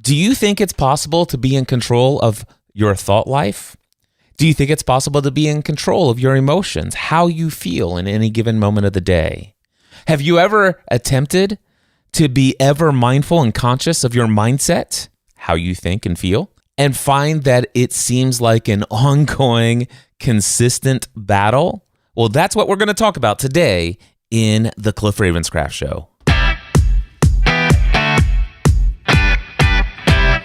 Do you think it's possible to be in control of your thought life? Do you think it's possible to be in control of your emotions, how you feel in any given moment of the day? Have you ever attempted to be ever mindful and conscious of your mindset, how you think and feel, and find that it seems like an ongoing, consistent battle? Well, that's what we're going to talk about today in the Cliff Ravenscraft Show.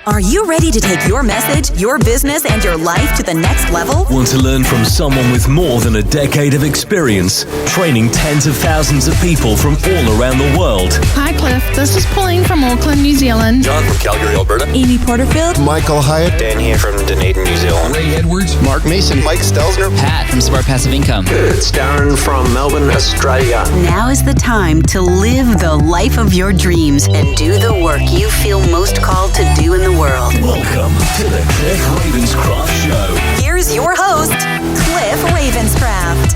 Are you ready to take your message, your business, and your life to the next level? Want to learn from someone with more than a decade of experience, training tens of thousands of people from all around the world? Hi, Cliff. This is Pauline from Auckland, New Zealand. John from Calgary, Alberta. Amy Porterfield. Michael Hyatt. Dan here from Dunedin, New Zealand. Ray Edwards. Mark Mason. Mike Stelzner. Pat from Smart Passive Income. It's Darren from Melbourne, Australia. Now is the time to live the life of your dreams and do the work you feel most called to do in the world. Welcome to the Cliff Ravenscraft Show. Here's your host, Cliff Ravenscraft.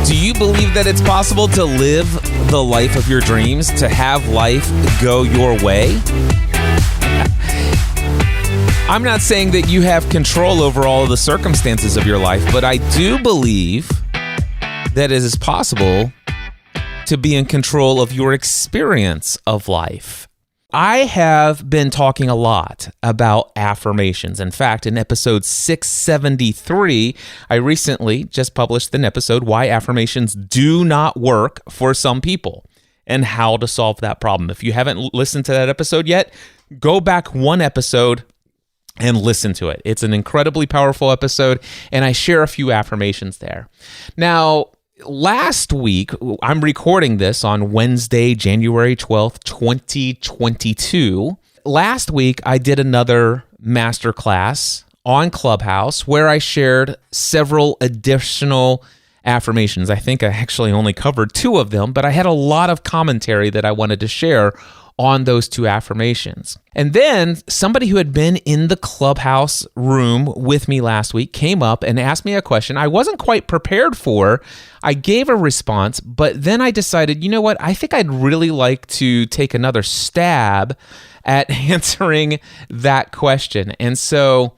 Do you believe that it's possible to live the life of your dreams, to have life go your way? I'm not saying that you have control over all of the circumstances of your life, but I do believe that it is possible to be in control of your experience of life. I have been talking a lot about affirmations. In fact, in episode 673, I recently just published an episode, Why Affirmations Do Not Work for Some People, and how to solve that problem. If you haven't listened to that episode yet, go back one episode and listen to it. It's an incredibly powerful episode, and I share a few affirmations there. Now, last week, I'm recording this on Wednesday, January 12th, 2022. Last week, I did another masterclass on Clubhouse where I shared several additional affirmations. I think I actually only covered 2 of them, but I had a lot of commentary that I wanted to share on those 2 affirmations. And then somebody who had been in the Clubhouse room with me last week came up and asked me a question I wasn't quite prepared for. I gave a response, but then I decided, you know what? I think I'd really like to take another stab at answering that question. And so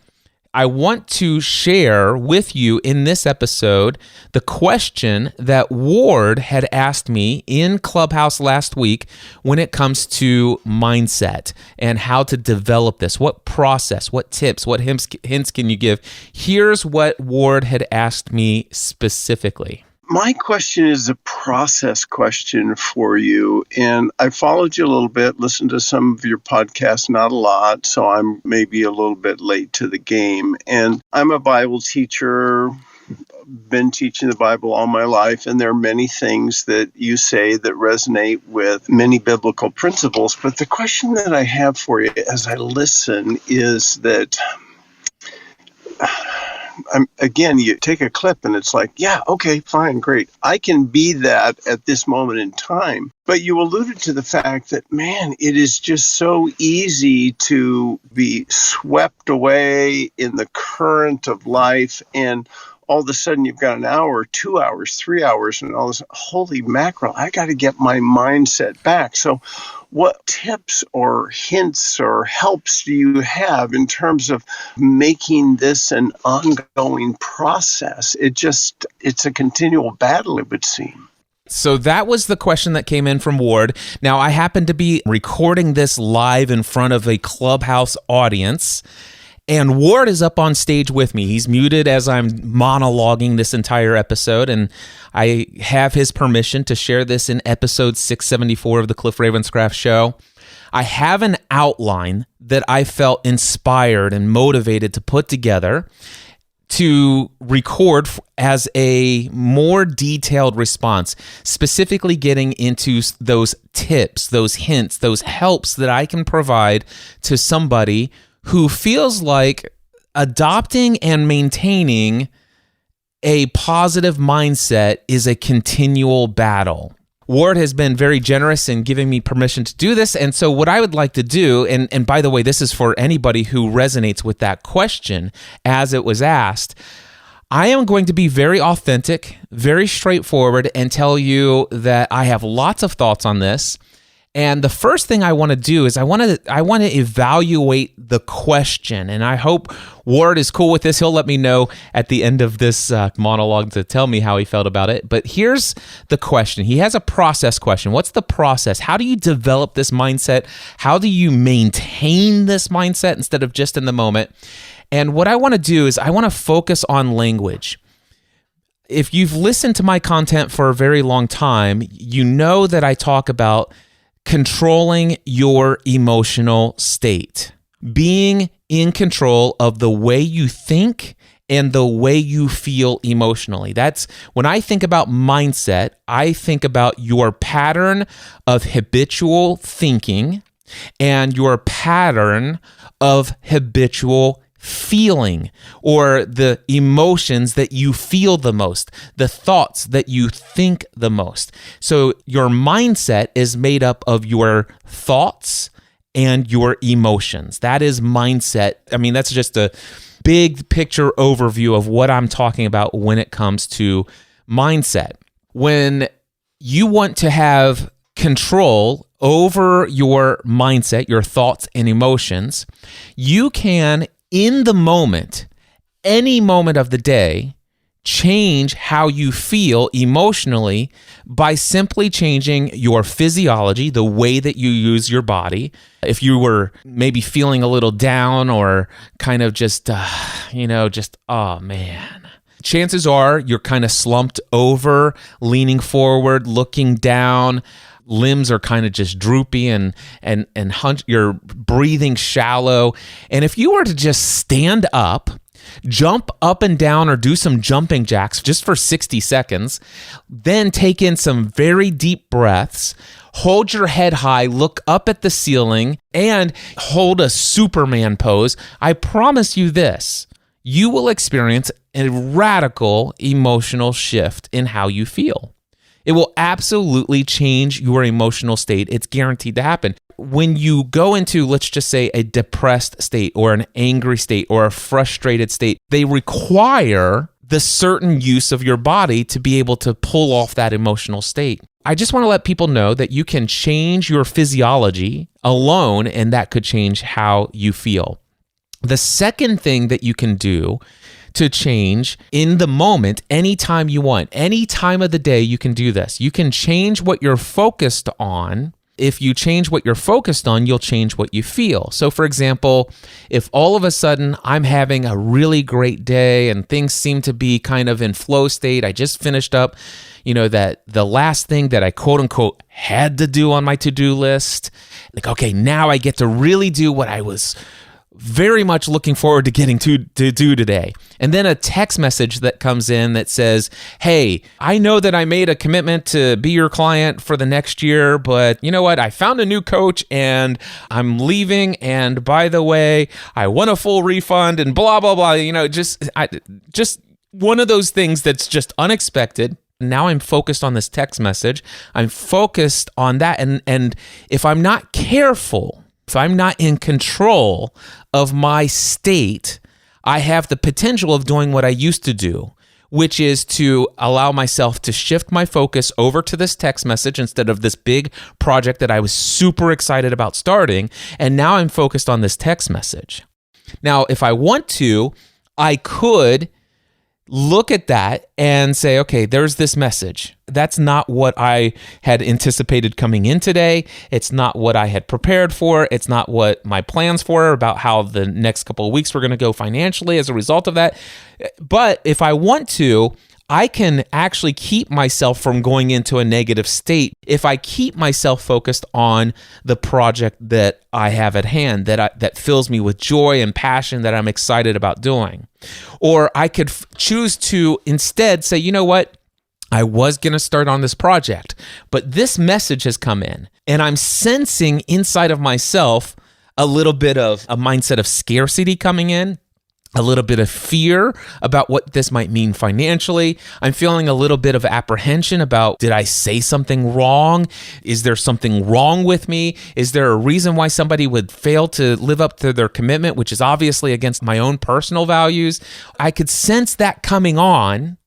I want to share with you in this episode the question that Ward had asked me in Clubhouse last week when it comes to mindset and how to develop this. What process, what tips, what hints can you give? Here's what Ward had asked me specifically. My question is a process question for you, and I followed you a little bit, listened to some of your podcasts, not a lot, so I'm maybe a little bit late to the game. And I'm a Bible teacher, been teaching the Bible all my life, and there are many things that you say that resonate with many biblical principles. But the question that I have for you as I listen is that again, you take a clip and it's like, yeah, okay, fine, great. I can be that at this moment in time. But you alluded to the fact that, man, it is just so easy to be swept away in the current of life, and all of a sudden you've got an hour, 2 hours, 3 hours, and all this, holy mackerel, I got to get my mindset back. So what tips or hints or helps do you have in terms of making this an ongoing process? It's a continual battle, it would seem. So that was the question that came in from Ward. Now, I happen to be recording this live in front of a Clubhouse audience, and Ward is up on stage with me. He's muted as I'm monologuing this entire episode, and I have his permission to share this in episode 674 of the Cliff Ravenscraft Show. I have an outline that I felt inspired and motivated to put together to record as a more detailed response, specifically getting into those tips, those hints, those helps that I can provide to somebody who feels like adopting and maintaining a positive mindset is a continual battle. Ward has been very generous in giving me permission to do this, and so what I would like to do, and by the way, this is for anybody who resonates with that question as it was asked, I am going to be very authentic, very straightforward, and tell you that I have lots of thoughts on this, And the first thing I want to do is I want to evaluate the question. And I hope Ward is cool with this. He'll let me know at the end of this monologue to tell me how he felt about it. But here's the question. He has a process question. What's the process? How do you develop this mindset? How do you maintain this mindset instead of just in the moment? And what I want to do is I want to focus on language. If you've listened to my content for a very long time, you know that I talk about controlling your emotional state, being in control of the way you think and the way you feel emotionally. That's when I think about mindset, I think about your pattern of habitual thinking and your pattern of habitual feeling, or the emotions that you feel the most, the thoughts that you think the most. So your mindset is made up of your thoughts and your emotions. That is mindset. I mean, that's just a big picture overview of what I'm talking about when it comes to mindset. When you want to have control over your mindset, your thoughts and emotions, you can, in the moment, any moment of the day, change how you feel emotionally by simply changing your physiology, the way that you use your body. If you were maybe feeling a little down or kind of just, oh man. Chances are you're kind of slumped over, leaning forward, looking down. Limbs are kind of just droopy and you're breathing shallow. And if you were to just stand up, jump up and down or do some jumping jacks just for 60 seconds, then take in some very deep breaths, hold your head high, look up at the ceiling, and hold a Superman pose, I promise you this, you will experience a radical emotional shift in how you feel. It will absolutely change your emotional state. It's guaranteed to happen. When you go into, let's just say, a depressed state or an angry state or a frustrated state, they require the certain use of your body to be able to pull off that emotional state. I just want to let people know that you can change your physiology alone, and that could change how you feel. The second thing that you can do to change in the moment, anytime you want, any time of the day, you can do this. You can change what you're focused on. If you change what you're focused on, you'll change what you feel. So for example, if all of a sudden I'm having a really great day and things seem to be kind of in flow state, I just finished up, that the last thing that I quote unquote had to do on my to-do list, like, okay, now I get to really do what I was very much looking forward to getting to do today. And then a text message that comes in that says, hey, I know that I made a commitment to be your client for the next year, but you know what? I found a new coach and I'm leaving. And by the way, I want a full refund and blah, blah, blah. Just one of those things that's just unexpected. Now I'm focused on this text message. I'm focused on that. And if I'm not careful, if I'm not in control of my state, I have the potential of doing what I used to do, which is to allow myself to shift my focus over to this text message instead of this big project that I was super excited about starting. And now I'm focused on this text message. Now, if I want to, I could look at that and say, okay, there's this message. That's not what I had anticipated coming in today. It's not what I had prepared for. It's not what my plans for about how the next couple of weeks were going to go financially as a result of that. But if I want to, I can actually keep myself from going into a negative state if I keep myself focused on the project that I have at hand, that fills me with joy and passion, that I'm excited about doing. Or I could choose to instead say, you know what? I was going to start on this project, but this message has come in, and I'm sensing inside of myself a little bit of a mindset of scarcity coming in. A little bit of fear about what this might mean financially. I'm feeling a little bit of apprehension about, did I say something wrong? Is there something wrong with me? Is there a reason why somebody would fail to live up to their commitment, which is obviously against my own personal values? I could sense that coming on,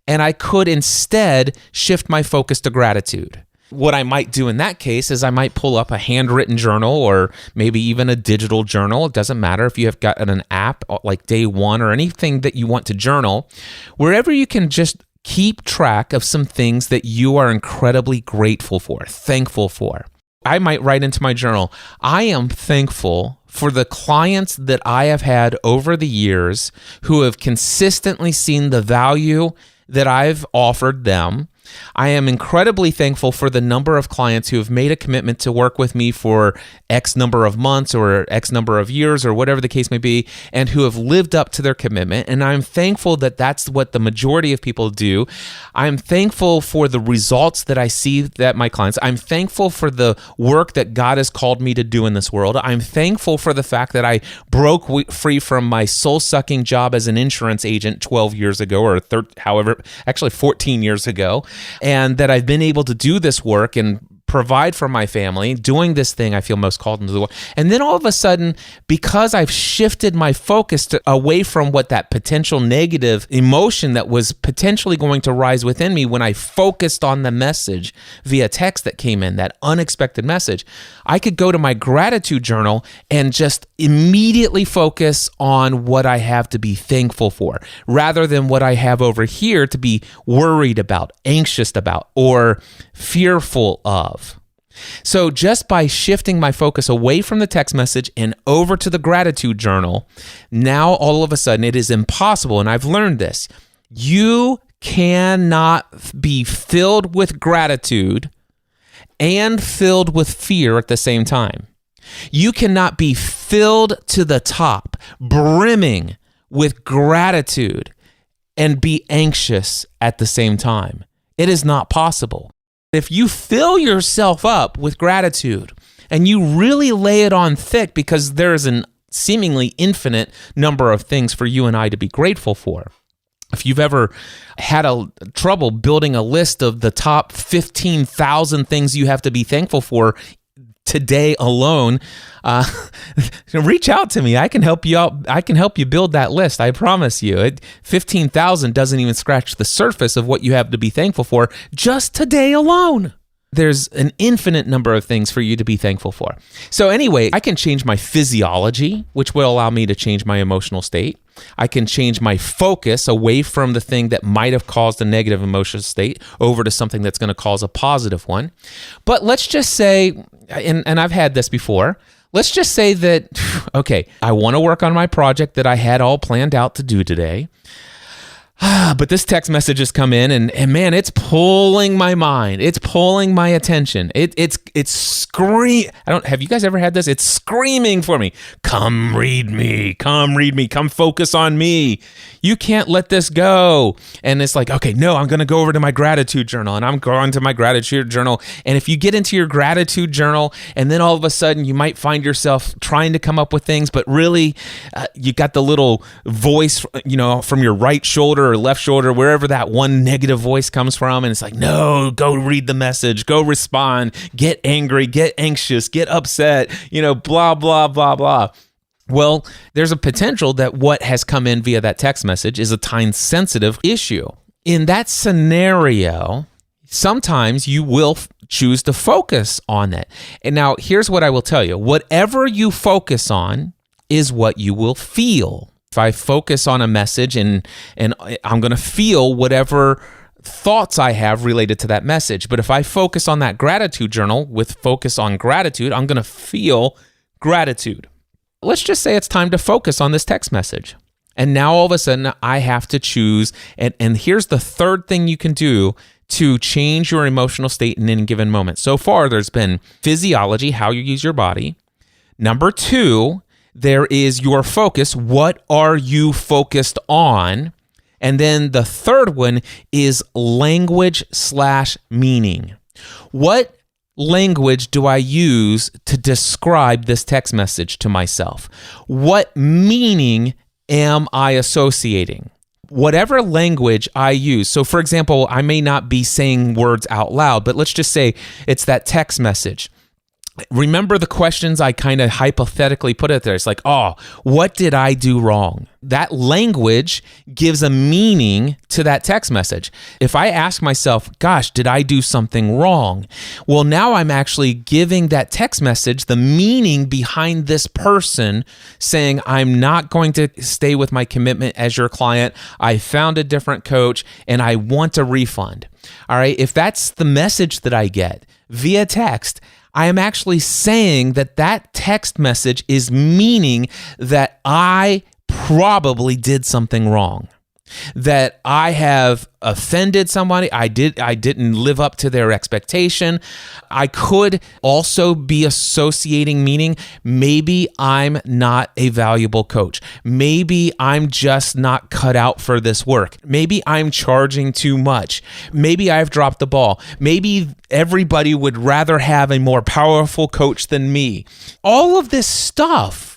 and I could instead shift my focus to gratitude. What I might do in that case is I might pull up a handwritten journal or maybe even a digital journal. It doesn't matter if you have got an app like Day One or anything that you want to journal, wherever you can just keep track of some things that you are incredibly grateful for, thankful for. I might write into my journal, I am thankful for the clients that I have had over the years who have consistently seen the value that I've offered them. I am incredibly thankful for the number of clients who have made a commitment to work with me for X number of months or X number of years or whatever the case may be, and who have lived up to their commitment. And I'm thankful that that's what the majority of people do. I'm thankful for the results that I see that my clients, I'm thankful for the work that God has called me to do in this world. I'm thankful for the fact that I broke free from my soul-sucking job as an insurance agent 12 years ago or 14 years ago. And that I've been able to do this work and provide for my family, doing this thing I feel most called into the world. And then all of a sudden, because I've shifted my focus away from what that potential negative emotion that was potentially going to rise within me when I focused on the message via text that came in, that unexpected message, I could go to my gratitude journal and just immediately focus on what I have to be thankful for, rather than what I have over here to be worried about, anxious about, or fearful of. So just by shifting my focus away from the text message and over to the gratitude journal, now all of a sudden it is impossible, and I've learned this, you cannot be filled with gratitude and filled with fear at the same time. You cannot be filled to the top, brimming with gratitude, and be anxious at the same time. It is not possible. If you fill yourself up with gratitude and you really lay it on thick, because there is an seemingly infinite number of things for you and I to be grateful for. If you've ever had trouble building a list of the top 15,000 things you have to be thankful for today alone, reach out to me. I can help you out. I can help you build that list. I promise you. 15,000 doesn't even scratch the surface of what you have to be thankful for just today alone. There's an infinite number of things for you to be thankful for. So anyway, I can change my physiology, which will allow me to change my emotional state. I can change my focus away from the thing that might have caused a negative emotional state over to something that's going to cause a positive one. But let's just say, and I've had this before, let's just say that, okay, I want to work on my project that I had all planned out to do today. But this text message has come in and man, it's pulling my mind. It's pulling my attention. It's have you guys ever had this? It's screaming for me. Come read me. Come focus on me. You can't let this go. And it's like, okay, no, I'm going to go over to my gratitude journal, and I'm going to my gratitude journal. And if you get into your gratitude journal and then all of a sudden you might find yourself trying to come up with things, but really you got the little voice, from your right shoulder or left shoulder, wherever that one negative voice comes from. And it's like, no, go read the message, go respond, get angry, get anxious, get upset, blah, blah, blah, blah. Well, there's a potential that what has come in via that text message is a time-sensitive issue. In that scenario, sometimes you will choose to focus on it. And now, here's what I will tell you. Whatever you focus on is what you will feel. If I focus on a message and I'm going to feel whatever thoughts I have related to that message. But if I focus on that gratitude journal with focus on gratitude, I'm going to feel gratitude. Let's just say it's time to focus on this text message. And now all of a sudden I have to choose. And here's the third thing you can do to change your emotional state in any given moment. So far, there's been physiology, how you use your body. Number 2, there is your focus. What are you focused on? And then the third one is language/meaning. What language do I use to describe this text message to myself? What meaning am I associating? Whatever language I use. So for example, I may not be saying words out loud, but let's just say it's that text message. remember the questions I kind of hypothetically put it there. It's like, oh, what did I do wrong? That language gives a meaning to that text message. If I ask myself, gosh, did I do something wrong? Well, now I'm actually giving that text message the meaning behind this person saying, I'm not going to stay with my commitment as your client. I found a different coach and I want a refund. All right. If that's the message that I get via text, I am actually saying that text message is meaning that I probably did something wrong, that I have offended somebody. I didn't live up to their expectation. I could also be associating meaning. Maybe I'm not a valuable coach. Maybe I'm just not cut out for this work. Maybe I'm charging too much. Maybe I've dropped the ball. Maybe everybody would rather have a more powerful coach than me. All of this stuff,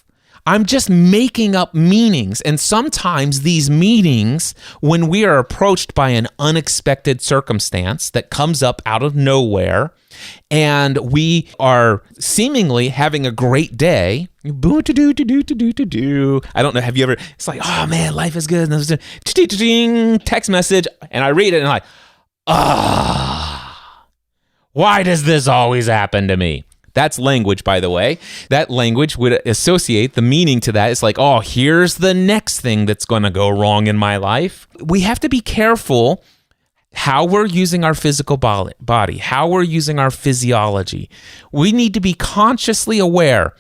I'm just making up meanings. And sometimes these meanings, when we are approached by an unexpected circumstance that comes up out of nowhere, and we are seemingly having a great day, I don't know, have you ever, it's like, oh man, life is good. Text message, and I read it and I'm like, why does this always happen to me? That's language, by the way. That language would associate the meaning to that. It's like, oh, here's the next thing that's going to go wrong in my life. We have to be careful how we're using our physical body, how we're using our physiology. We need to be consciously aware.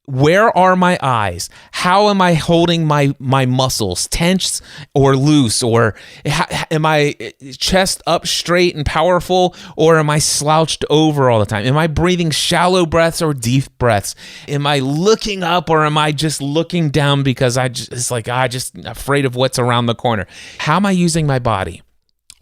Where are my eyes? How am I holding my muscles, tense or loose? Or am I chest up straight and powerful, or am I slouched over all the time? Am I breathing shallow breaths or deep breaths? Am I looking up, or am I just looking down because I just afraid of what's around the corner? How am I using my body?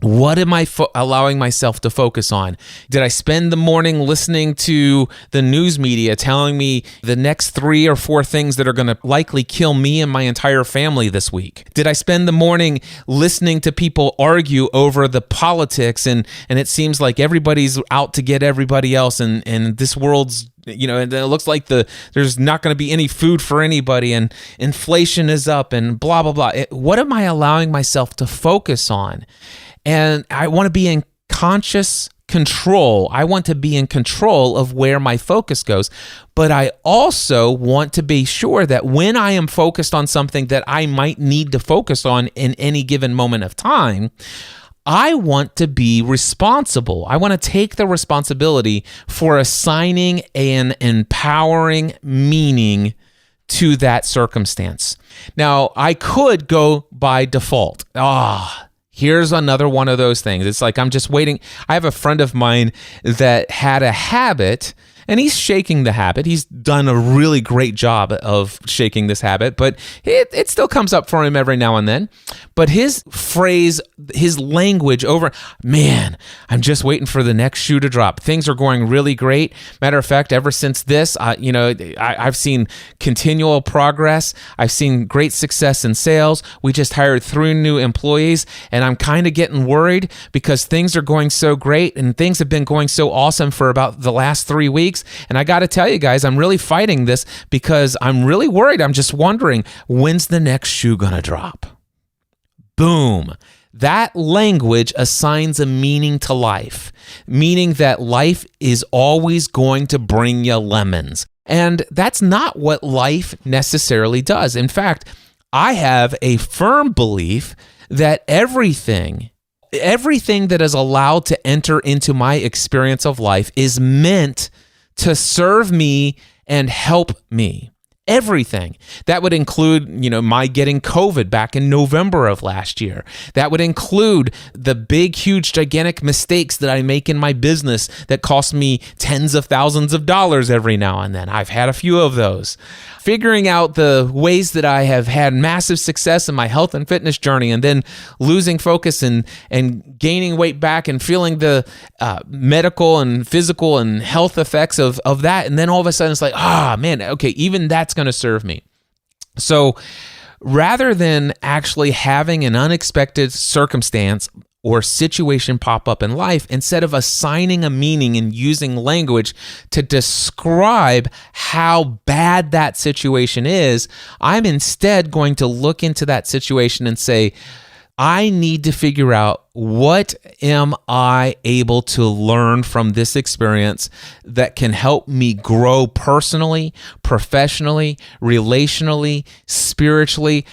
What am I allowing myself to focus on? Did I spend the morning listening to the news media telling me the next 3 or 4 things that are going to likely kill me and my entire family this week? Did I spend the morning listening to people argue over the politics and it seems like everybody's out to get everybody else and this world's, and it looks like there's not going to be any food for anybody and inflation is up and blah, blah, blah. What am I allowing myself to focus on? And I want to be in conscious control. I want to be in control of where my focus goes. But I also want to be sure that when I am focused on something that I might need to focus on in any given moment of time, I want to be responsible. I want to take the responsibility for assigning an empowering meaning to that circumstance. Now, I could go by default. Here's another one of those things. It's like I'm just waiting. I have a friend of mine that had a habit, and he's shaking the habit. He's done a really great job of shaking this habit, but it still comes up for him every now and then. But his phrase, his language over, man, I'm just waiting for the next shoe to drop. Things are going really great. Matter of fact, ever since this, I've seen continual progress. I've seen great success in sales. We just hired 3 new employees, and I'm kind of getting worried because things are going so great and things have been going so awesome for about the last 3 weeks. And I got to tell you guys, I'm really fighting this because I'm really worried. I'm just wondering, when's the next shoe going to drop? Boom. That language assigns a meaning to life, meaning that life is always going to bring you lemons. And that's not what life necessarily does. In fact, I have a firm belief that everything that is allowed to enter into my experience of life is meant to serve me and help me. Everything. That would include, my getting COVID back in November of last year. That would include the big, huge, gigantic mistakes that I make in my business that cost me tens of thousands of dollars every now and then. I've had a few of those. Figuring out the ways that I have had massive success in my health and fitness journey, and then losing focus and gaining weight back and feeling the medical and physical and health effects of that. And then all of a sudden it's like, man, okay, even that's going to serve me. So rather than actually having an unexpected circumstance or situation pop up in life, instead of assigning a meaning and using language to describe how bad that situation is, I'm instead going to look into that situation and say, I need to figure out, what am I able to learn from this experience that can help me grow personally, professionally, relationally, spiritually.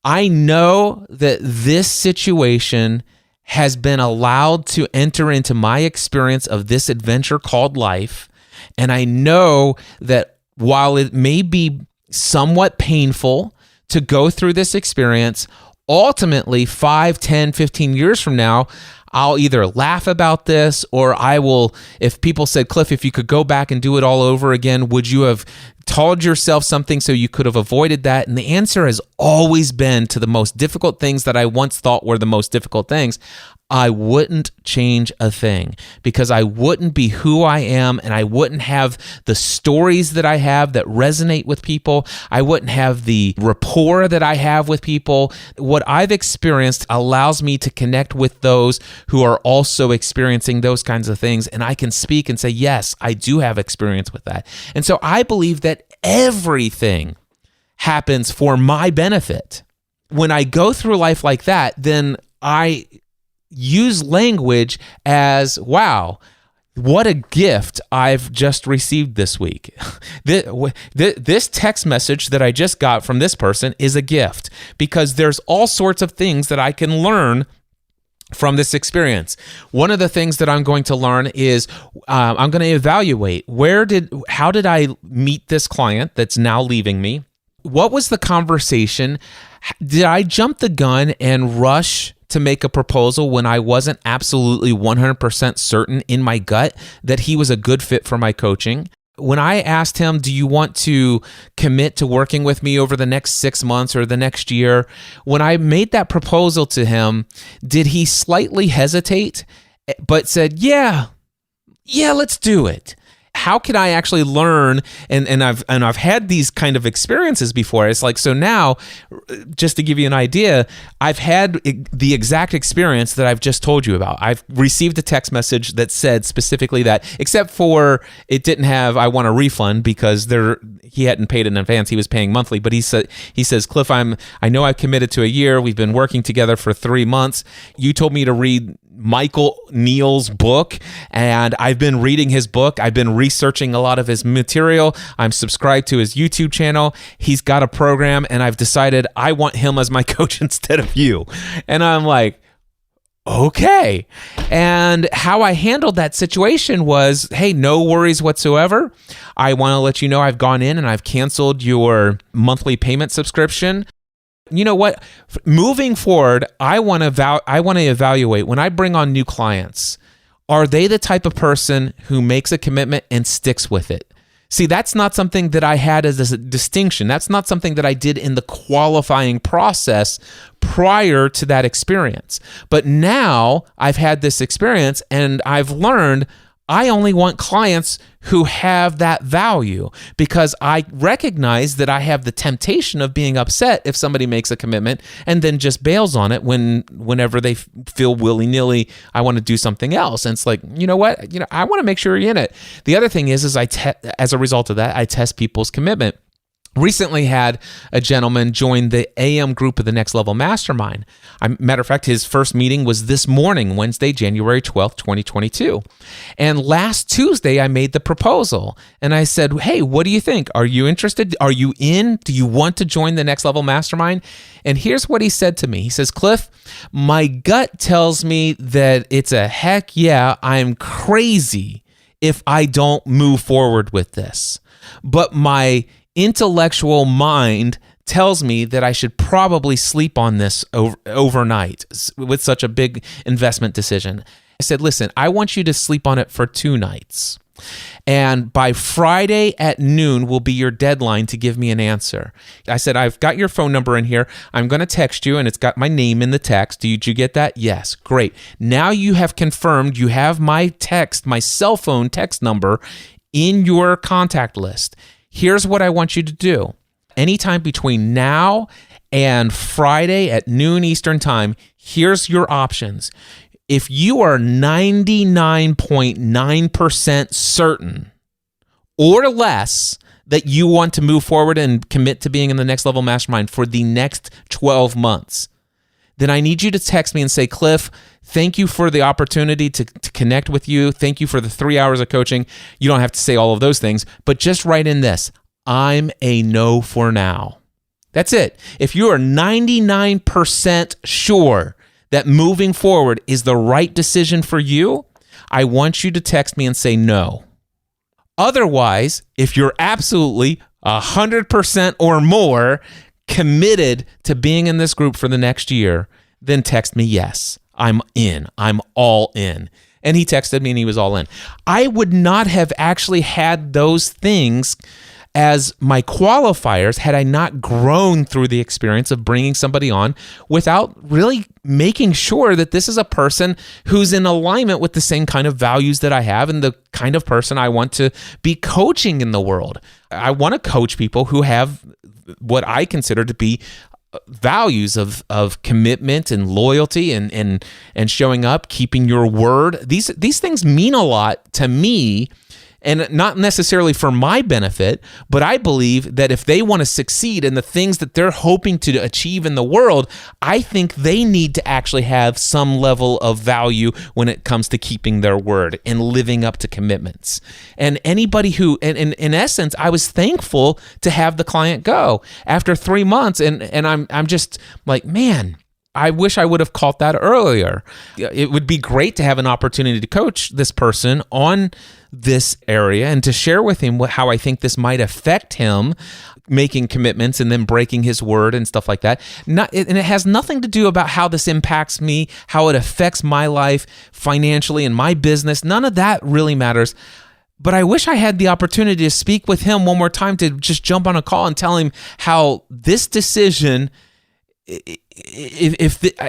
I know that this situation has been allowed to enter into my experience of this adventure called life. And I know that while it may be somewhat painful to go through this experience, ultimately 5, 10, 15 years from now, I'll either laugh about this, or I will, if people said, Cliff, if you could go back and do it all over again, would you have told yourself something so you could have avoided that? And the answer has always been, to the most difficult things that I once thought were the most difficult things, I wouldn't change a thing, because I wouldn't be who I am, and I wouldn't have the stories that I have that resonate with people. I wouldn't have the rapport that I have with people. What I've experienced allows me to connect with those who are also experiencing those kinds of things, and I can speak and say, yes, I do have experience with that. And so I believe that everything happens for my benefit. When I go through life like that, then I use language as, wow, what a gift I've just received this week. This text message that I just got from this person is a gift, because there's all sorts of things that I can learn from this experience. One of the things that I'm going to learn is I'm going to evaluate how did I meet this client that's now leaving me? What was the conversation? Did I jump the gun and rush to make a proposal when I wasn't absolutely 100% certain in my gut that he was a good fit for my coaching? When I asked him, do you want to commit to working with me over the next 6 months or the next year? When I made that proposal to him, did he slightly hesitate, but said, yeah, let's do it? How can I actually learn? And I've had these kind of experiences before. It's like, so now, just to give you an idea, I've had the exact experience that I've just told you about. I've received a text message that said specifically that, except for it didn't have, I want a refund, because he hadn't paid in advance. He was paying monthly. But he says, Cliff, I know I've committed to a year. We've been working together for 3 months. You told me to read Michael Neal's book, and I've been reading his book. I've been researching a lot of his material. I'm subscribed to his YouTube channel. He's got a program, and I've decided I want him as my coach instead of you. And I'm like, okay. And how I handled that situation was, hey, no worries whatsoever. I want to let you know I've gone in and I've canceled your monthly payment subscription. You know what? Moving forward, I want to evaluate, when I bring on new clients, are they the type of person who makes a commitment and sticks with it? See, that's not something that I had as a distinction. That's not something that I did in the qualifying process prior to that experience. But now I've had this experience and I've learned I only want clients who have that value, because I recognize that I have the temptation of being upset if somebody makes a commitment and then just bails on it whenever they feel willy-nilly, I want to do something else. And it's like, you know what? I want to make sure you're in it. The other thing is as a result of that, I test people's commitment. Recently had a gentleman join the AM group of the Next Level Mastermind. Matter of fact, his first meeting was this morning, Wednesday, January 12th, 2022. And last Tuesday, I made the proposal. And I said, hey, what do you think? Are you interested? Are you in? Do you want to join the Next Level Mastermind? And here's what he said to me. He says, Cliff, my gut tells me that it's a heck yeah, I'm crazy if I don't move forward with this. But my intellectual mind tells me that I should probably sleep on this overnight with such a big investment decision. I said, listen, I want you to sleep on it for 2 nights. And by Friday at noon will be your deadline to give me an answer. I said, I've got your phone number in here. I'm going to text you, and it's got my name in the text. Did you get that? Yes. Great. Now you have confirmed you have my cell phone text number in your contact list. Here's what I want you to do. Anytime between now and Friday at noon Eastern time, here's your options. if you are 99.9% certain or less that you want to move forward and commit to being in the Next Level Mastermind for the next 12 months, then I need you to text me and say, Cliff, thank you for the opportunity to connect with you. Thank you for the 3 hours of coaching. You don't have to say all of those things, but just write in this: I'm a no for now. That's it. If you are 99% sure that moving forward is the right decision for you, I want you to text me and say no. Otherwise, if you're absolutely 100% or more committed to being in this group for the next year, then text me, yes, I'm in. I'm all in. And he texted me and he was all in. I would not have actually had those things as my qualifiers had I not grown through the experience of bringing somebody on without really making sure that this is a person who's in alignment with the same kind of values that I have and the kind of person I want to be coaching in the world. I want to coach people who have what I consider to be values of commitment and loyalty and showing up, keeping your word. These things mean a lot to me, and not necessarily for my benefit, but I believe that if they want to succeed in the things that they're hoping to achieve in the world, I think they need to actually have some level of value when it comes to keeping their word and living up to commitments. And anybody who, and in essence, I was thankful to have the client go after 3 months, and I'm just like, man, I wish I would have caught that earlier. It would be great to have an opportunity to coach this person on this area and to share with him how I think this might affect him making commitments and then breaking his word and stuff like that. And it has nothing to do about how this impacts me, how it affects my life financially and my business. None of that really matters. But I wish I had the opportunity to speak with him one more time, to just jump on a call and tell him how this decision,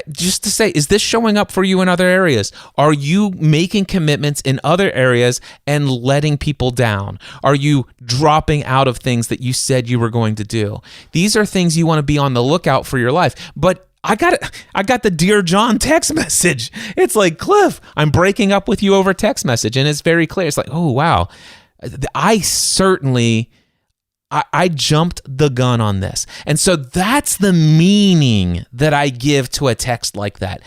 just to say, is this showing up for you in other areas? Are you making commitments in other areas and letting people down? Are you dropping out of things that you said you were going to do? These are things you want to be on the lookout for your life. But I got the Dear John text message. It's like, Cliff, I'm breaking up with you over text message. And it's very clear. It's like, oh, wow. I jumped the gun on this. And so that's the meaning that I give to a text like that.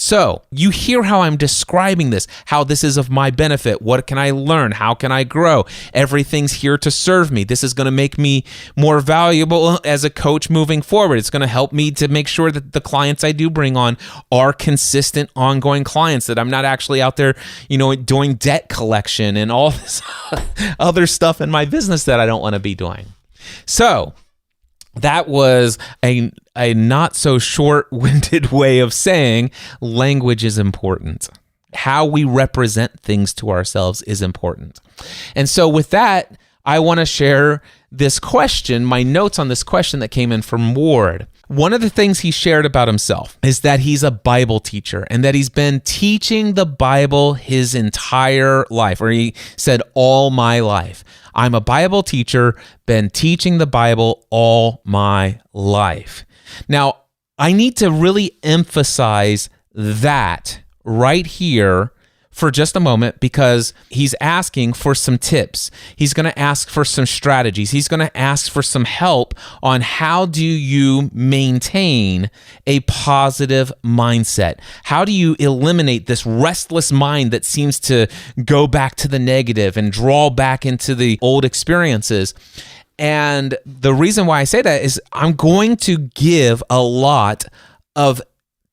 So you hear how I'm describing this, how this is of my benefit. What can I learn? How can I grow? Everything's here to serve me. This is going to make me more valuable as a coach moving forward. It's going to help me to make sure that the clients I do bring on are consistent, ongoing clients, that I'm not actually out there, doing debt collection and all this other stuff in my business that I don't want to be doing. So that was a not so short-winded way of saying language is important. How we represent things to ourselves is important. And so with that, I want to share this question, my notes on this question that came in from Ward. One of the things he shared about himself is that he's a Bible teacher and that he's been teaching the Bible his entire life, or he said all my life. I'm a Bible teacher, been teaching the Bible all my life. Now, I need to really emphasize that right here for just a moment, because he's asking for some tips. He's going to ask for some strategies. He's going to ask for some help on how do you maintain a positive mindset? How do you eliminate this restless mind that seems to go back to the negative and draw back into the old experiences? And the reason why I say that is I'm going to give a lot of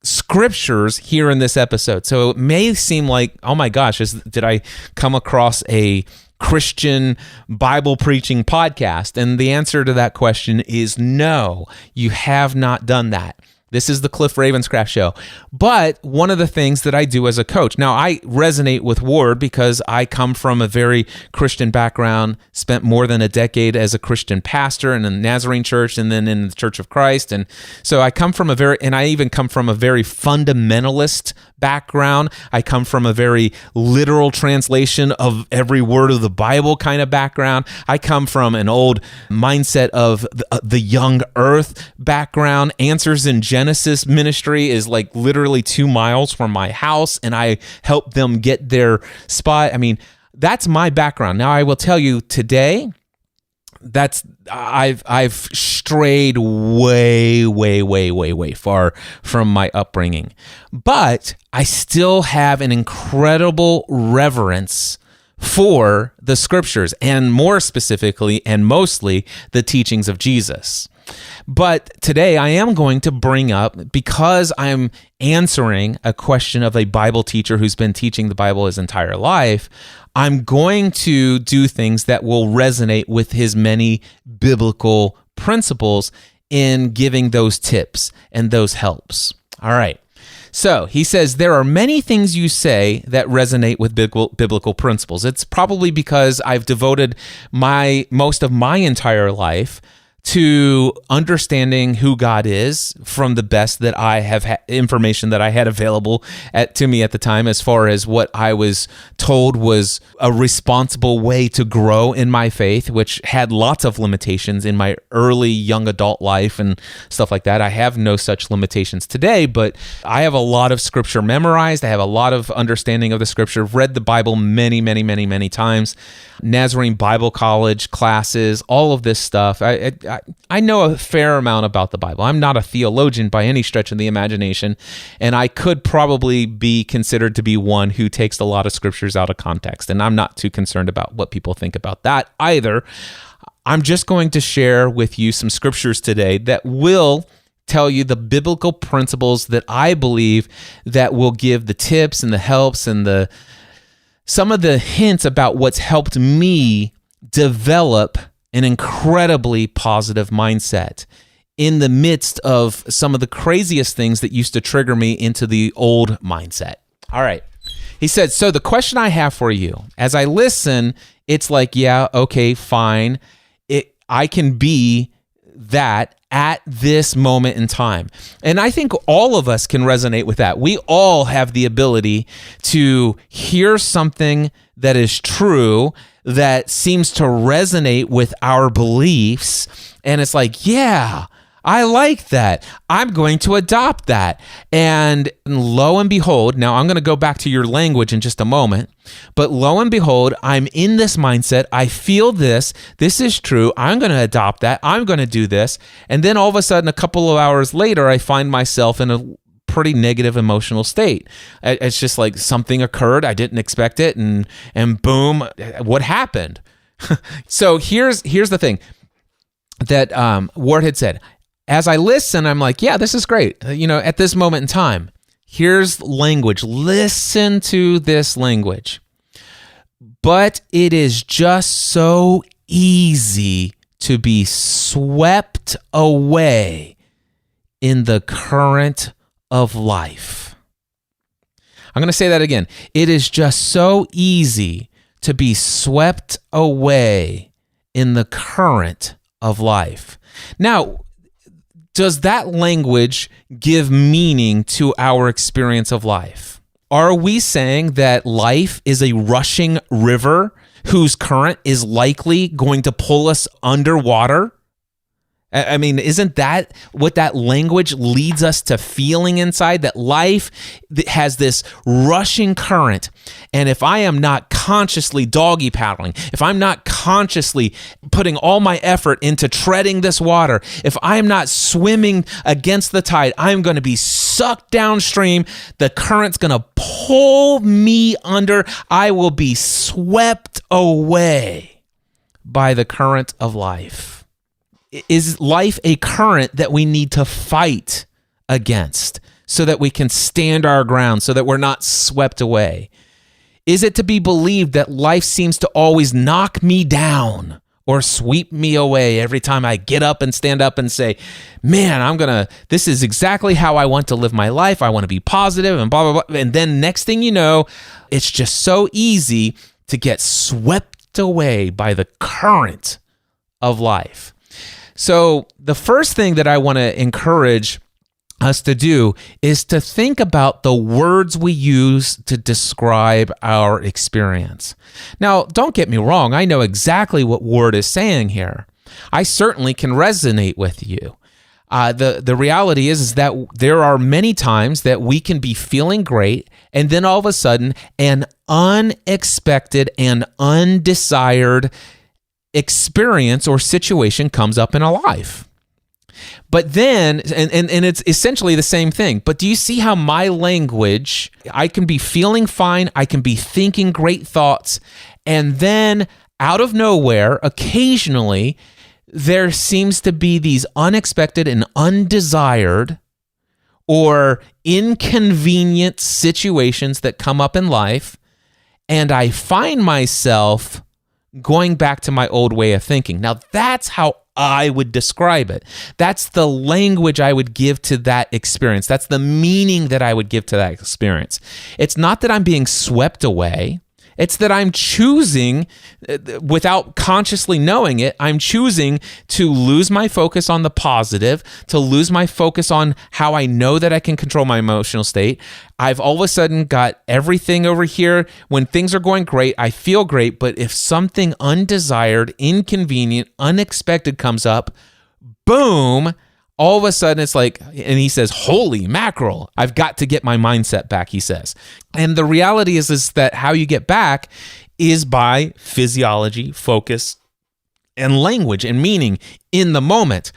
scriptures here in this episode. So it may seem like, oh my gosh, did I come across a Christian Bible preaching podcast? And the answer to that question is no, you have not done that. This is the Cliff Ravenscraft Show. But one of the things that I do as a coach, now I resonate with Ward because I come from a very Christian background, spent more than a decade as a Christian pastor in a Nazarene church and then in the Church of Christ. And so I come from I even come from a very fundamentalist background. I come from a very literal translation of every word of the Bible kind of background. I come from an old mindset of the young earth background, answers in Genesis Genesis ministry is like literally 2 miles from my house, and I help them get their spot. I mean, that's my background. Now, I will tell you today, I've strayed way far from my upbringing, but I still have an incredible reverence for the scriptures, and more specifically and mostly the teachings of Jesus. But today I am going to bring up, because I'm answering a question of a Bible teacher who's been teaching the Bible his entire life, I'm going to do things that will resonate with his many biblical principles in giving those tips and those helps. All right. So he says, there are many things you say that resonate with biblical principles. It's probably because I've devoted most of my entire life to understanding who God is from the best that I have information that I had available to me at the time, as far as what I was told was a responsible way to grow in my faith, which had lots of limitations in my early young adult life and stuff like that. I have no such limitations today, but I have a lot of scripture memorized. I have a lot of understanding of the scripture. I've read the Bible many times. Nazarene Bible College classes, all of this stuff. I know a fair amount about the Bible. I'm not a theologian by any stretch of the imagination, and I could probably be considered to be one who takes a lot of scriptures out of context, and I'm not too concerned about what people think about that either. I'm just going to share with you some scriptures today that will tell you the biblical principles that I believe that will give the tips and the helps and some of the hints about what's helped me develop an incredibly positive mindset in the midst of some of the craziest things that used to trigger me into the old mindset. All right. He said, so the question I have for you, as I listen, it's like, yeah, okay, fine. I can be that at this moment in time. And I think all of us can resonate with that. We all have the ability to hear something that is true, that seems to resonate with our beliefs, and it's like, yeah, I like that. I'm going to adopt that. And lo and behold, now I'm going to go back to your language in just a moment, but lo and behold, I'm in this mindset. I feel this. This is true. I'm going to adopt that. I'm going to do this. And then all of a sudden, a couple of hours later, I find myself in a pretty negative emotional state. It's just like something occurred. I didn't expect it. And boom, what happened? So here's the thing that Ward had said. As I listen, I'm like, yeah, this is great. At this moment in time, here's language. Listen to this language. But it is just so easy to be swept away in the current of life. I'm going to say that again. It is just so easy to be swept away in the current of life. Now, does that language give meaning to our experience of life? Are we saying that life is a rushing river whose current is likely going to pull us underwater? I mean, isn't that what that language leads us to feeling inside? That life has this rushing current, and if I am not consciously doggy paddling, if I'm not consciously putting all my effort into treading this water, if I am not swimming against the tide, I'm going to be sucked downstream. The current's going to pull me under. I will be swept away by the current of life. Is life a current that we need to fight against so that we can stand our ground, so that we're not swept away? Is it to be believed that life seems to always knock me down or sweep me away every time I get up and stand up and say, man, this is exactly how I want to live my life. I want to be positive and blah, blah, blah. And then next thing you know, it's just so easy to get swept away by the current of life. So the first thing that I want to encourage us to do is to think about the words we use to describe our experience. Now, don't get me wrong. I know exactly what Ward is saying here. I certainly can resonate with you. The reality is that there are many times that we can be feeling great, and then all of a sudden an unexpected and undesired experience or situation comes up in our life. But then, and it's essentially the same thing, but do you see how my language, I can be feeling fine, I can be thinking great thoughts, and then out of nowhere, occasionally, there seems to be these unexpected and undesired or inconvenient situations that come up in life, and I find myself going back to my old way of thinking. Now, that's how I would describe it. That's the language I would give to that experience. That's the meaning that I would give to that experience. It's not that I'm being swept away. It's that I'm choosing, without consciously knowing it, I'm choosing to lose my focus on the positive, to lose my focus on how I know that I can control my emotional state. I've all of a sudden got everything over here. When things are going great, I feel great. But if something undesired, inconvenient, unexpected comes up, boom, all of a sudden it's like, and he says, holy mackerel, I've got to get my mindset back, he says. And the reality is that how you get back is by physiology, focus, and language and meaning in the moment.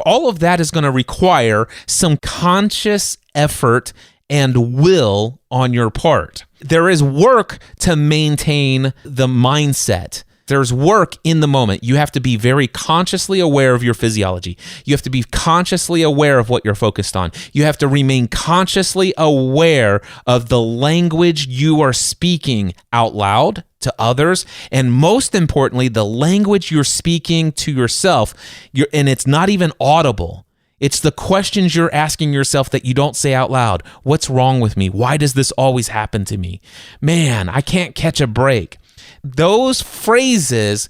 All of that is going to require some conscious effort and will on your part. There is work to maintain the mindset. There's work in the moment. You have to be very consciously aware of your physiology. You have to be consciously aware of what you're focused on. You have to remain consciously aware of the language you are speaking out loud to others, and most importantly, the language you're speaking to yourself. And it's not even audible. It's the questions you're asking yourself that you don't say out loud. What's wrong with me? Why does this always happen to me? Man, I can't catch a break. Those phrases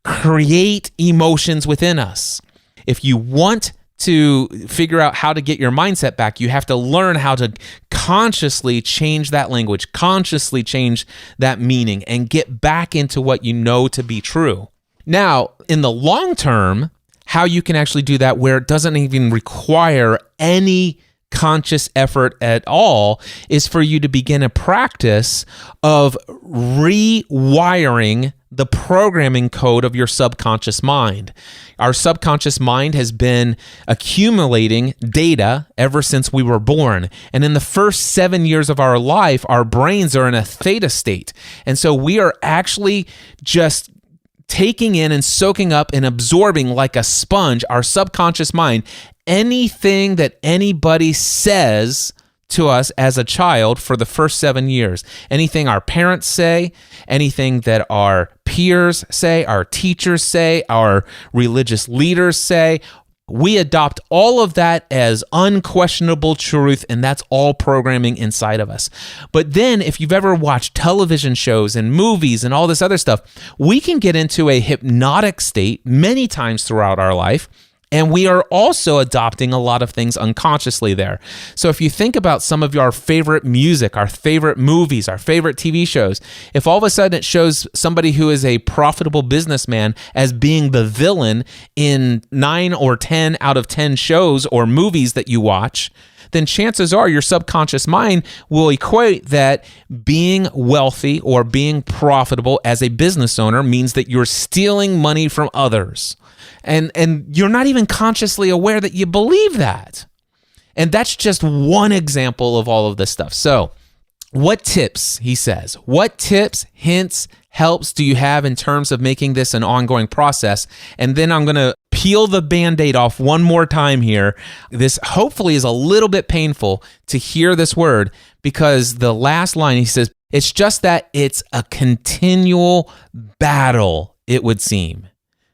create emotions within us. If you want to figure out how to get your mindset back, you have to learn how to consciously change that language, consciously change that meaning, and get back into what you know to be true. Now, in the long term, how you can actually do that where it doesn't even require any conscious effort at all is for you to begin a practice of rewiring the programming code of your subconscious mind. Our subconscious mind has been accumulating data ever since we were born. And in the first 7 years of our life, our brains are in a theta state. And so we are actually just taking in and soaking up and absorbing like a sponge, our subconscious mind, anything that anybody says to us as a child for the first 7 years. Anything our parents say, anything that our peers say, our teachers say, our religious leaders say, we adopt all of that as unquestionable truth, and that's all programming inside of us. But then if you've ever watched television shows and movies and all this other stuff, we can get into a hypnotic state many times throughout our life, and we are also adopting a lot of things unconsciously there. So if you think about some of our favorite music, our favorite movies, our favorite TV shows, if all of a sudden it shows somebody who is a profitable businessman as being the villain in 9 or 10 out of 10 shows or movies that you watch, then chances are your subconscious mind will equate that being wealthy or being profitable as a business owner means that you're stealing money from others. And you're not even consciously aware that you believe that. And that's just one example of all of this stuff. So what tips, he says, what tips, hints, helps do you have in terms of making this an ongoing process? And then I'm going to peel the Band-Aid off one more time here. This hopefully is a little bit painful to hear this word, because the last line, he says, it's just that it's a continual battle, it would seem.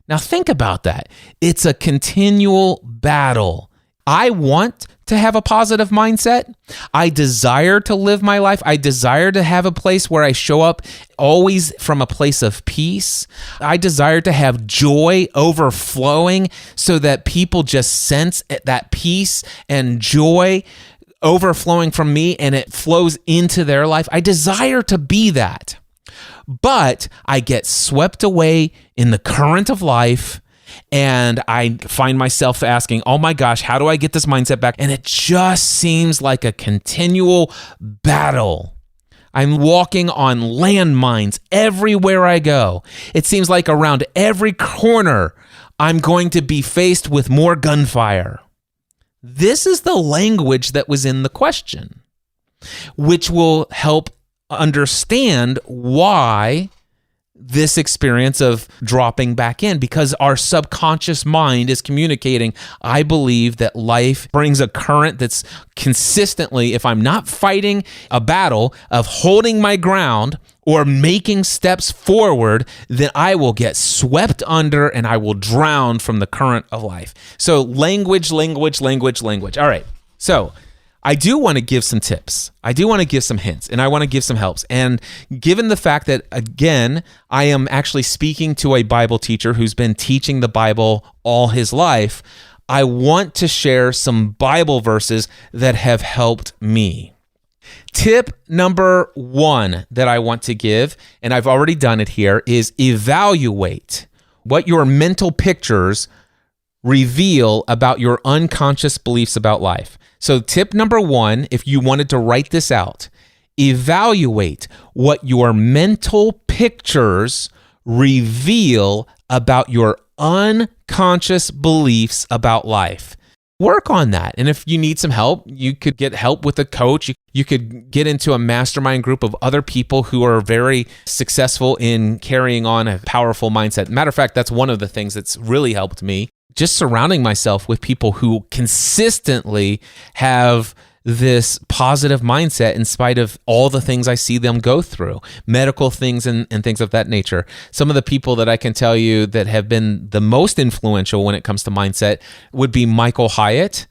Now think about that. It's a continual battle. I want to have a positive mindset. I desire to live my life. I desire to have a place where I show up always from a place of peace. I desire to have joy overflowing so that people just sense that peace and joy overflowing from me and it flows into their life. I desire to be that. But I get swept away in the current of life, And I find myself asking, oh my gosh, how do I get this mindset back? And it just seems like a continual battle. I'm walking on landmines everywhere I go. It seems like around every corner, I'm going to be faced with more gunfire. This is the language that was in the question, which will help understand why this experience of dropping back in, because our subconscious mind is communicating, I believe that life brings a current that's consistently, if I'm not fighting a battle of holding my ground or making steps forward, then I will get swept under and I will drown from the current of life. So language. All right. So I do want to give some tips. I do want to give some hints, and I want to give some helps. And given the fact that, again, I am actually speaking to a Bible teacher who's been teaching the Bible all his life, I want to share some Bible verses that have helped me. Tip number 1 that I want to give, and I've already done it here, is evaluate what your mental pictures reveal about your unconscious beliefs about life. So tip number 1, if you wanted to write this out, evaluate what your mental pictures reveal about your unconscious beliefs about life. Work on that. And if you need some help, you could get help with a coach. You could get into a mastermind group of other people who are very successful in carrying on a powerful mindset. Matter of fact, that's one of the things that's really helped me. Just surrounding myself with people who consistently have this positive mindset in spite of all the things I see them go through, medical things and things of that nature. Some of the people that I can tell you that have been the most influential when it comes to mindset would be Michael Hyatt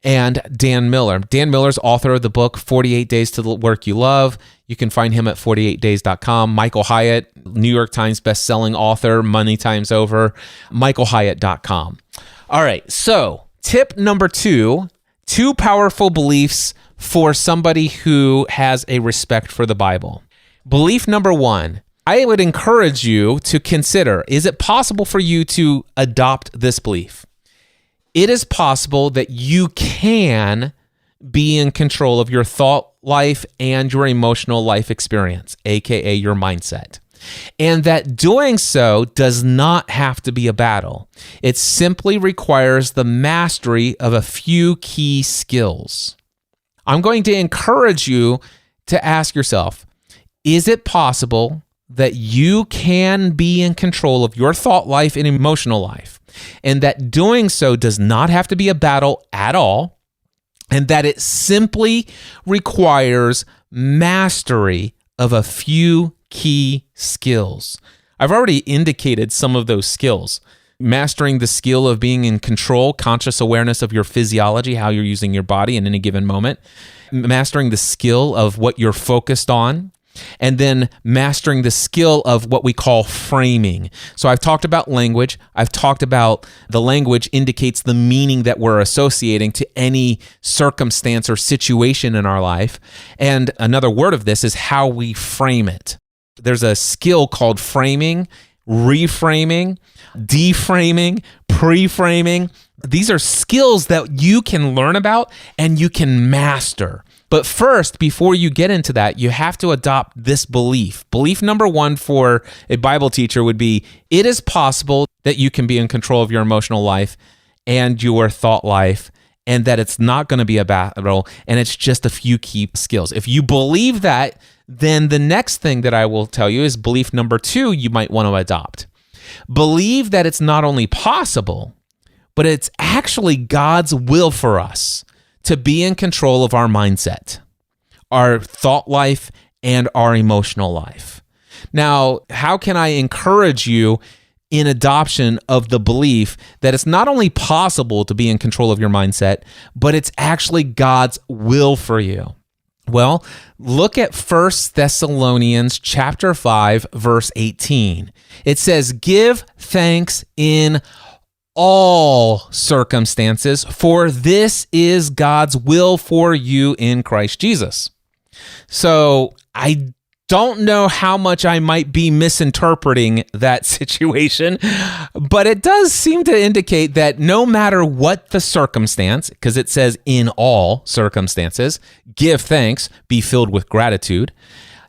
and Dan Miller. Dan Miller's author of the book, 48 Days to the Work You Love. You can find him at 48days.com. Michael Hyatt, New York Times bestselling author, many times over, michaelhyatt.com. All right, so tip number 2, 2 powerful beliefs for somebody who has a respect for the Bible. Belief number 1, I would encourage you to consider, is it possible for you to adopt this belief? It is possible that you can be in control of your thought life and your emotional life experience, aka your mindset. And that doing so does not have to be a battle. It simply requires the mastery of a few key skills. I'm going to encourage you to ask yourself, is it possible that you can be in control of your thought life and emotional life? And that doing so does not have to be a battle at all, and that it simply requires mastery of a few key skills. I've already indicated some of those skills. Mastering the skill of being in control, conscious awareness of your physiology, how you're using your body in any given moment. Mastering the skill of what you're focused on. And then mastering the skill of what we call framing. So I've talked about language. I've talked about the language indicates the meaning that we're associating to any circumstance or situation in our life. And another word of this is how we frame it. There's a skill called framing, reframing, deframing, pre-framing. These are skills that you can learn about and you can master. But first, before you get into that, you have to adopt this belief. Belief number 1 for a Bible teacher would be, it is possible that you can be in control of your emotional life and your thought life, and that it's not going to be a battle, and it's just a few key skills. If you believe that, then the next thing that I will tell you is belief number 2 you might want to adopt. Believe that it's not only possible, but it's actually God's will for us to be in control of our mindset, our thought life, and our emotional life. Now, how can I encourage you in adoption of the belief that it's not only possible to be in control of your mindset, but it's actually God's will for you? Well, look at 1 Thessalonians chapter 5, verse 18. It says, "Give thanks in all circumstances, for this is God's will for you in Christ Jesus." So I Don't know how much I might be misinterpreting that situation, but it does seem to indicate that no matter what the circumstance, because it says in all circumstances, give thanks, be filled with gratitude.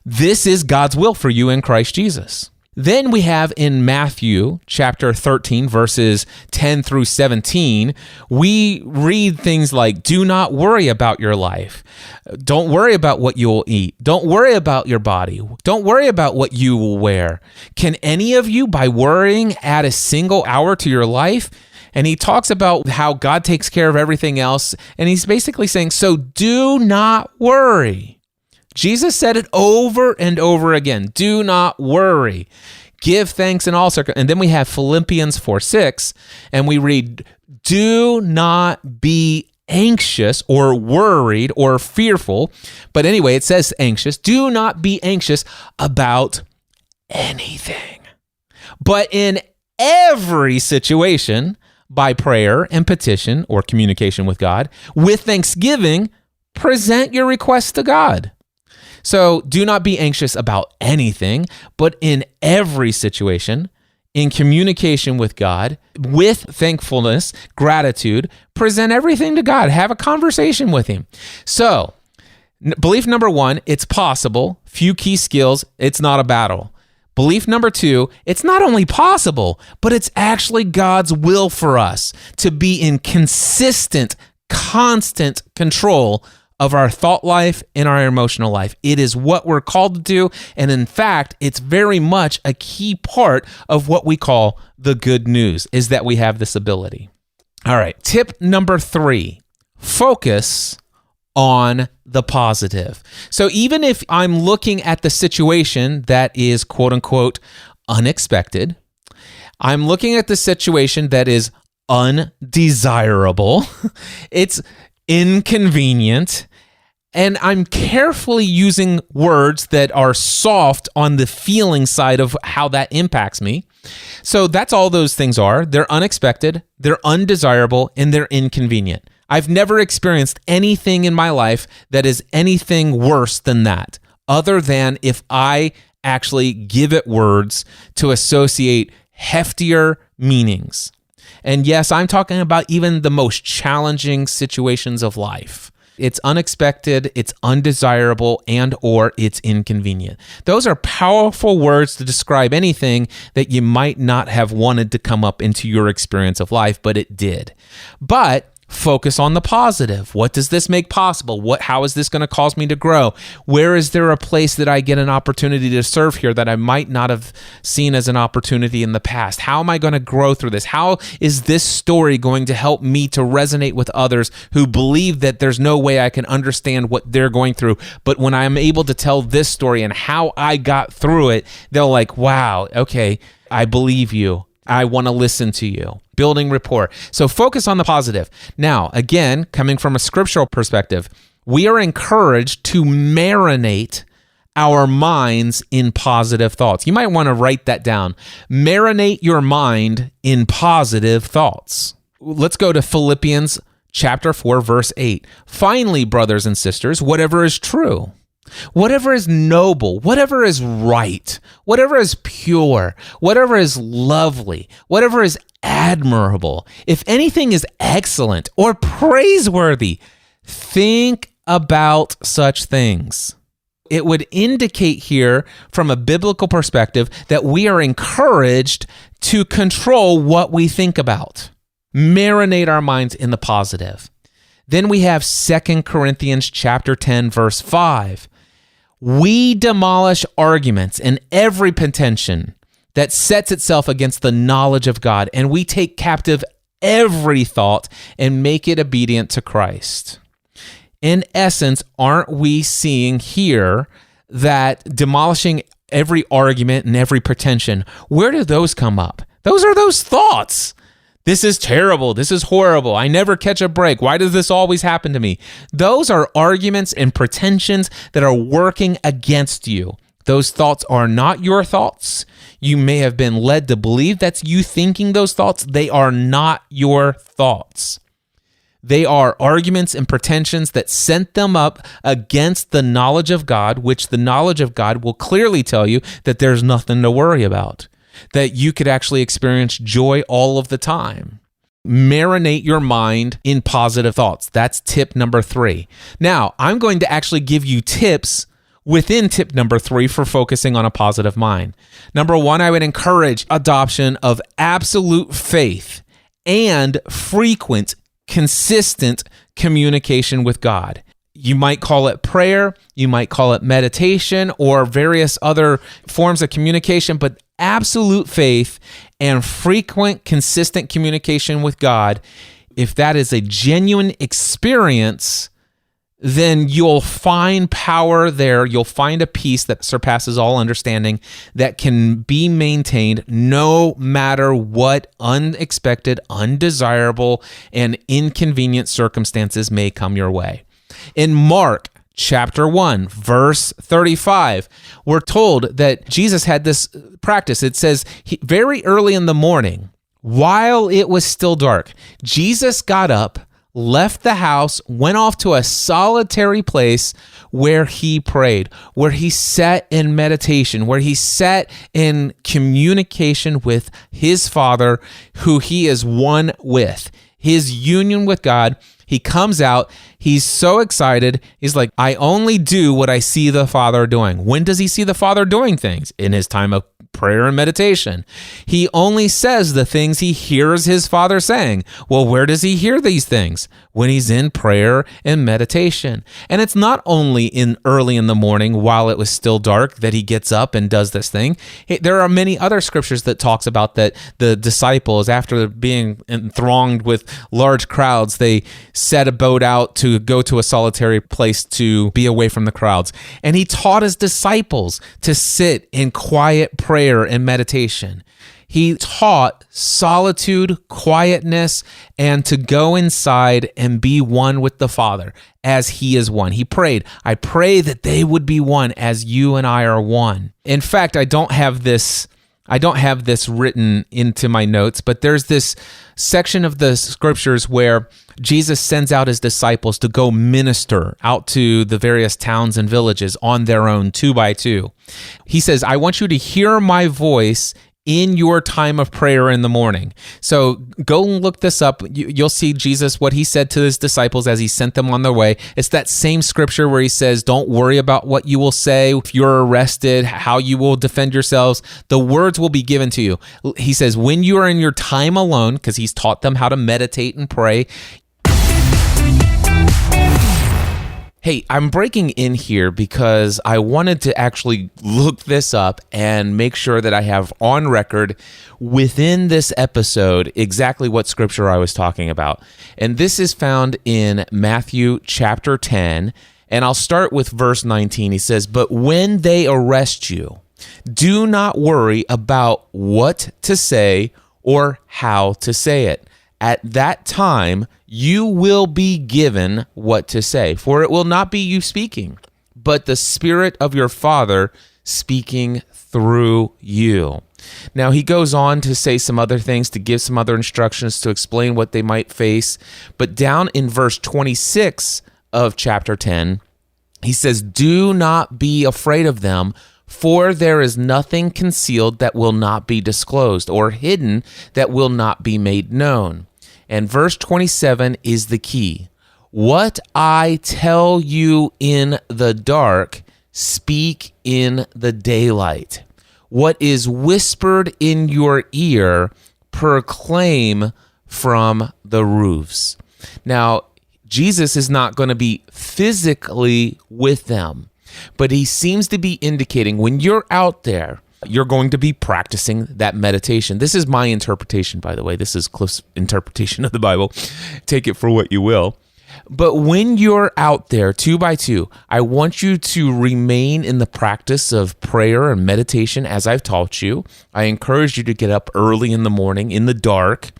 This is God's will for you in Christ Jesus. Then we have in Matthew chapter 13, verses 10 through 17, we read things like, do not worry about your life. Don't worry about what you will eat. Don't worry about your body. Don't worry about what you will wear. Can any of you, by worrying, add a single hour to your life? And he talks about how God takes care of everything else. And he's basically saying, so do not worry. Jesus said it over and over again. Do not worry. Give thanks in all circumstances. And then we have Philippians 4:6, and we read, do not be anxious or worried or fearful. But anyway, it says anxious. Do not be anxious about anything. But in every situation, by prayer and petition or communication with God, with thanksgiving, present your requests to God. So do not be anxious about anything, but in every situation, in communication with God, with thankfulness, gratitude, present everything to God. Have a conversation with him. So belief number 1, it's possible. Few key skills. It's not a battle. Belief number 2, it's not only possible, but it's actually God's will for us to be in consistent, constant control of our thought life and our emotional life. It is what we're called to do. And in fact, it's very much a key part of what we call the good news, is that we have this ability. All right. Tip number 3, focus on the positive. So even if I'm looking at the situation that is quote unquote unexpected, I'm looking at the situation that is undesirable, it's inconvenient, and I'm carefully using words that are soft on the feeling side of how that impacts me. So that's all those things are. They're unexpected, they're undesirable, and they're inconvenient. I've never experienced anything in my life that is anything worse than that, other than if I actually give it words to associate heftier meanings. And yes, I'm talking about even the most challenging situations of life. It's unexpected, it's undesirable, and or it's inconvenient. Those are powerful words to describe anything that you might not have wanted to come up into your experience of life, but it did. But focus on the positive. What does this make possible? How is this going to cause me to grow? Where is there a place that I get an opportunity to serve here that I might not have seen as an opportunity in the past? How am I going to grow through this? How is this story going to help me to resonate with others who believe that there's no way I can understand what they're going through? But when I'm able to tell this story and how I got through it, they're like, wow, okay, I believe you. I want to listen to you. Building rapport. So focus on the positive. Now, again, coming from a scriptural perspective, we are encouraged to marinate our minds in positive thoughts. You might want to write that down. Marinate your mind in positive thoughts. Let's go to Philippians chapter 4, verse 8. Finally, brothers and sisters, whatever is true, whatever is noble, whatever is right, whatever is pure, whatever is lovely, whatever is admirable, if anything is excellent or praiseworthy, think about such things. It would indicate here from a biblical perspective that we are encouraged to control what we think about. Marinate our minds in the positive. Then we have 2 Corinthians chapter 10, verse 5. We demolish arguments and every pretension that sets itself against the knowledge of God, and we take captive every thought and make it obedient to Christ. In essence, aren't we seeing here that demolishing every argument and every pretension, where do those come up? Those are those thoughts. This is terrible. This is horrible. I never catch a break. Why does this always happen to me? Those are arguments and pretensions that are working against you. Those thoughts are not your thoughts. You may have been led to believe that's you thinking those thoughts. They are not your thoughts. They are arguments and pretensions that sent them up against the knowledge of God, which the knowledge of God will clearly tell you that there's nothing to worry about, that you could actually experience joy all of the time. Marinate your mind in positive thoughts. That's tip number 3. Now, I'm going to actually give you tips within tip number 3 for focusing on a positive mind. Number 1, I would encourage adoption of absolute faith and frequent, consistent communication with God. You might call it prayer, you might call it meditation, or various other forms of communication, but absolute faith and frequent, consistent communication with God, if that is a genuine experience, then you'll find power there. You'll find a peace that surpasses all understanding that can be maintained no matter what unexpected, undesirable, and inconvenient circumstances may come your way. In Mark chapter 1, verse 35, we're told that Jesus had this practice. It says, very early in the morning, while it was still dark, Jesus got up, left the house, went off to a solitary place where he prayed, where he sat in meditation, where he sat in communication with his Father, who he is one with. His union with God. He comes out, he's so excited, he's like, I only do what I see the Father doing. When does he see the Father doing things? In his time of prayer and meditation. He only says the things he hears his Father saying. Well, where does he hear these things? When he's in prayer and meditation. And it's not only in early in the morning while it was still dark that he gets up and does this thing. There are many other scriptures that talks about that the disciples, after being enthronged with large crowds, they set a boat out to go to a solitary place to be away from the crowds. And he taught his disciples to sit in quiet prayer and meditation. He taught solitude, quietness, and to go inside and be one with the Father as he is one. He prayed, I pray that they would be one as you and I are one. In fact, I don't have this written into my notes, but there's this section of the scriptures where Jesus sends out his disciples to go minister out to the various towns and villages on their own 2 by 2. He says, I want you to hear my voice in your time of prayer in the morning. So go and look this up. You'll see Jesus, what he said to his disciples as he sent them on their way. It's that same scripture where he says, don't worry about what you will say if you're arrested, how you will defend yourselves. The words will be given to you. He says, when you are in your time alone, because he's taught them how to meditate and pray. Hey, I'm breaking in here because I wanted to actually look this up and make sure that I have on record within this episode exactly what scripture I was talking about. And this is found in Matthew chapter 10, and I'll start with verse 19. He says, but when they arrest you, do not worry about what to say or how to say it. At that time, you will be given what to say, for it will not be you speaking, but the Spirit of your Father speaking through you. Now, he goes on to say some other things, to give some other instructions, to explain what they might face. But down in verse 26 of chapter 10, he says, do not be afraid of them, for there is nothing concealed that will not be disclosed, or hidden that will not be made known. And verse 27 is the key. What I tell you in the dark, speak in the daylight. What is whispered in your ear, proclaim from the roofs. Now, Jesus is not going to be physically with them, but he seems to be indicating when you're out there, you're going to be practicing that meditation. This is my interpretation, by the way. This is Cliff's interpretation of the Bible. Take it for what you will. But when you're out there 2 by 2, I want you to remain in the practice of prayer and meditation as I've taught you. I encourage you to get up early in the morning in the dark.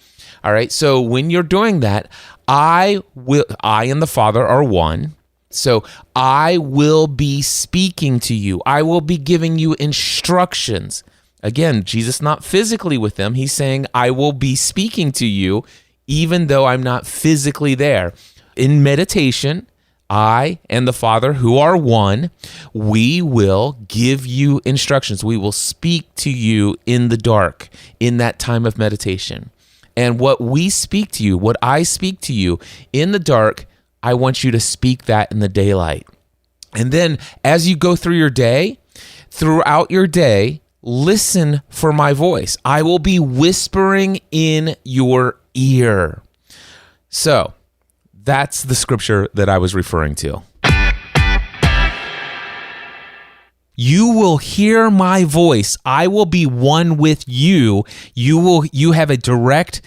All right. So when you're doing that, I and the Father are one. So I will be speaking to you. I will be giving you instructions. Again, Jesus not physically with them. He's saying, I will be speaking to you even though I'm not physically there. In meditation, I and the Father, who are one, we will give you instructions. We will speak to you in the dark in that time of meditation. And what we speak to you, what I speak to you in the dark, I want you to speak that in the daylight. And then as you go through your day, throughout your day, listen for my voice. I will be whispering in your ear. So that's the scripture that I was referring to. You will hear my voice. I will be one with you. You have a direct,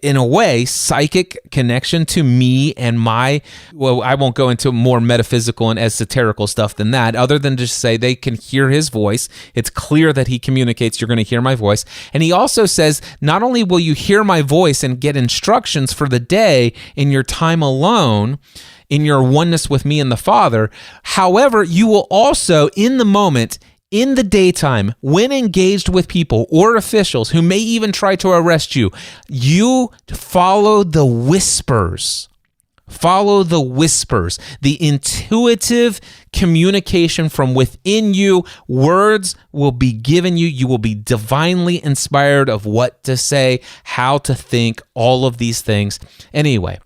in a way, psychic connection to me and I won't go into more metaphysical and esoterical stuff than that, other than just say they can hear his voice. It's clear that he communicates, you're going to hear my voice. And he also says, not only will you hear my voice and get instructions for the day in your time alone, in your oneness with me and the Father. However, you will also, in the moment, in the daytime, when engaged with people or officials who may even try to arrest you, you follow the whispers. Follow the whispers, the intuitive communication from within you. Words will be given you. You will be divinely inspired of what to say, how to think, all of these things. Anyway,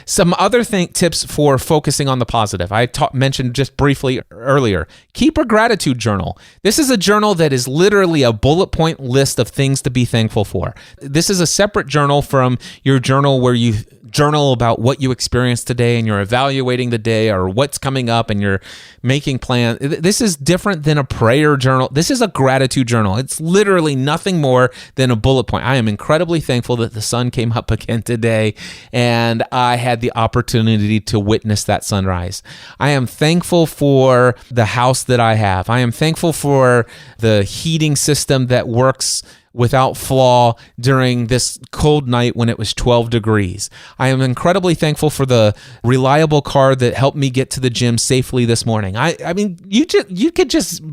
some other tips for focusing on the positive. I mentioned just briefly earlier. Keep a gratitude journal. This is a journal that is literally a bullet point list of things to be thankful for. This is a separate journal from your journal where you journal about what you experienced today and you're evaluating the day or what's coming up and you're making plans. This is different than a prayer journal. This is a gratitude journal. It's literally nothing more than a bullet point. I am incredibly thankful that the sun came up again today and I had the opportunity to witness that sunrise. I am thankful for the house that I have. I am thankful for the heating system that works without flaw during this cold night when it was 12 degrees. I am incredibly thankful for the reliable car that helped me get to the gym safely this morning. I mean, you could just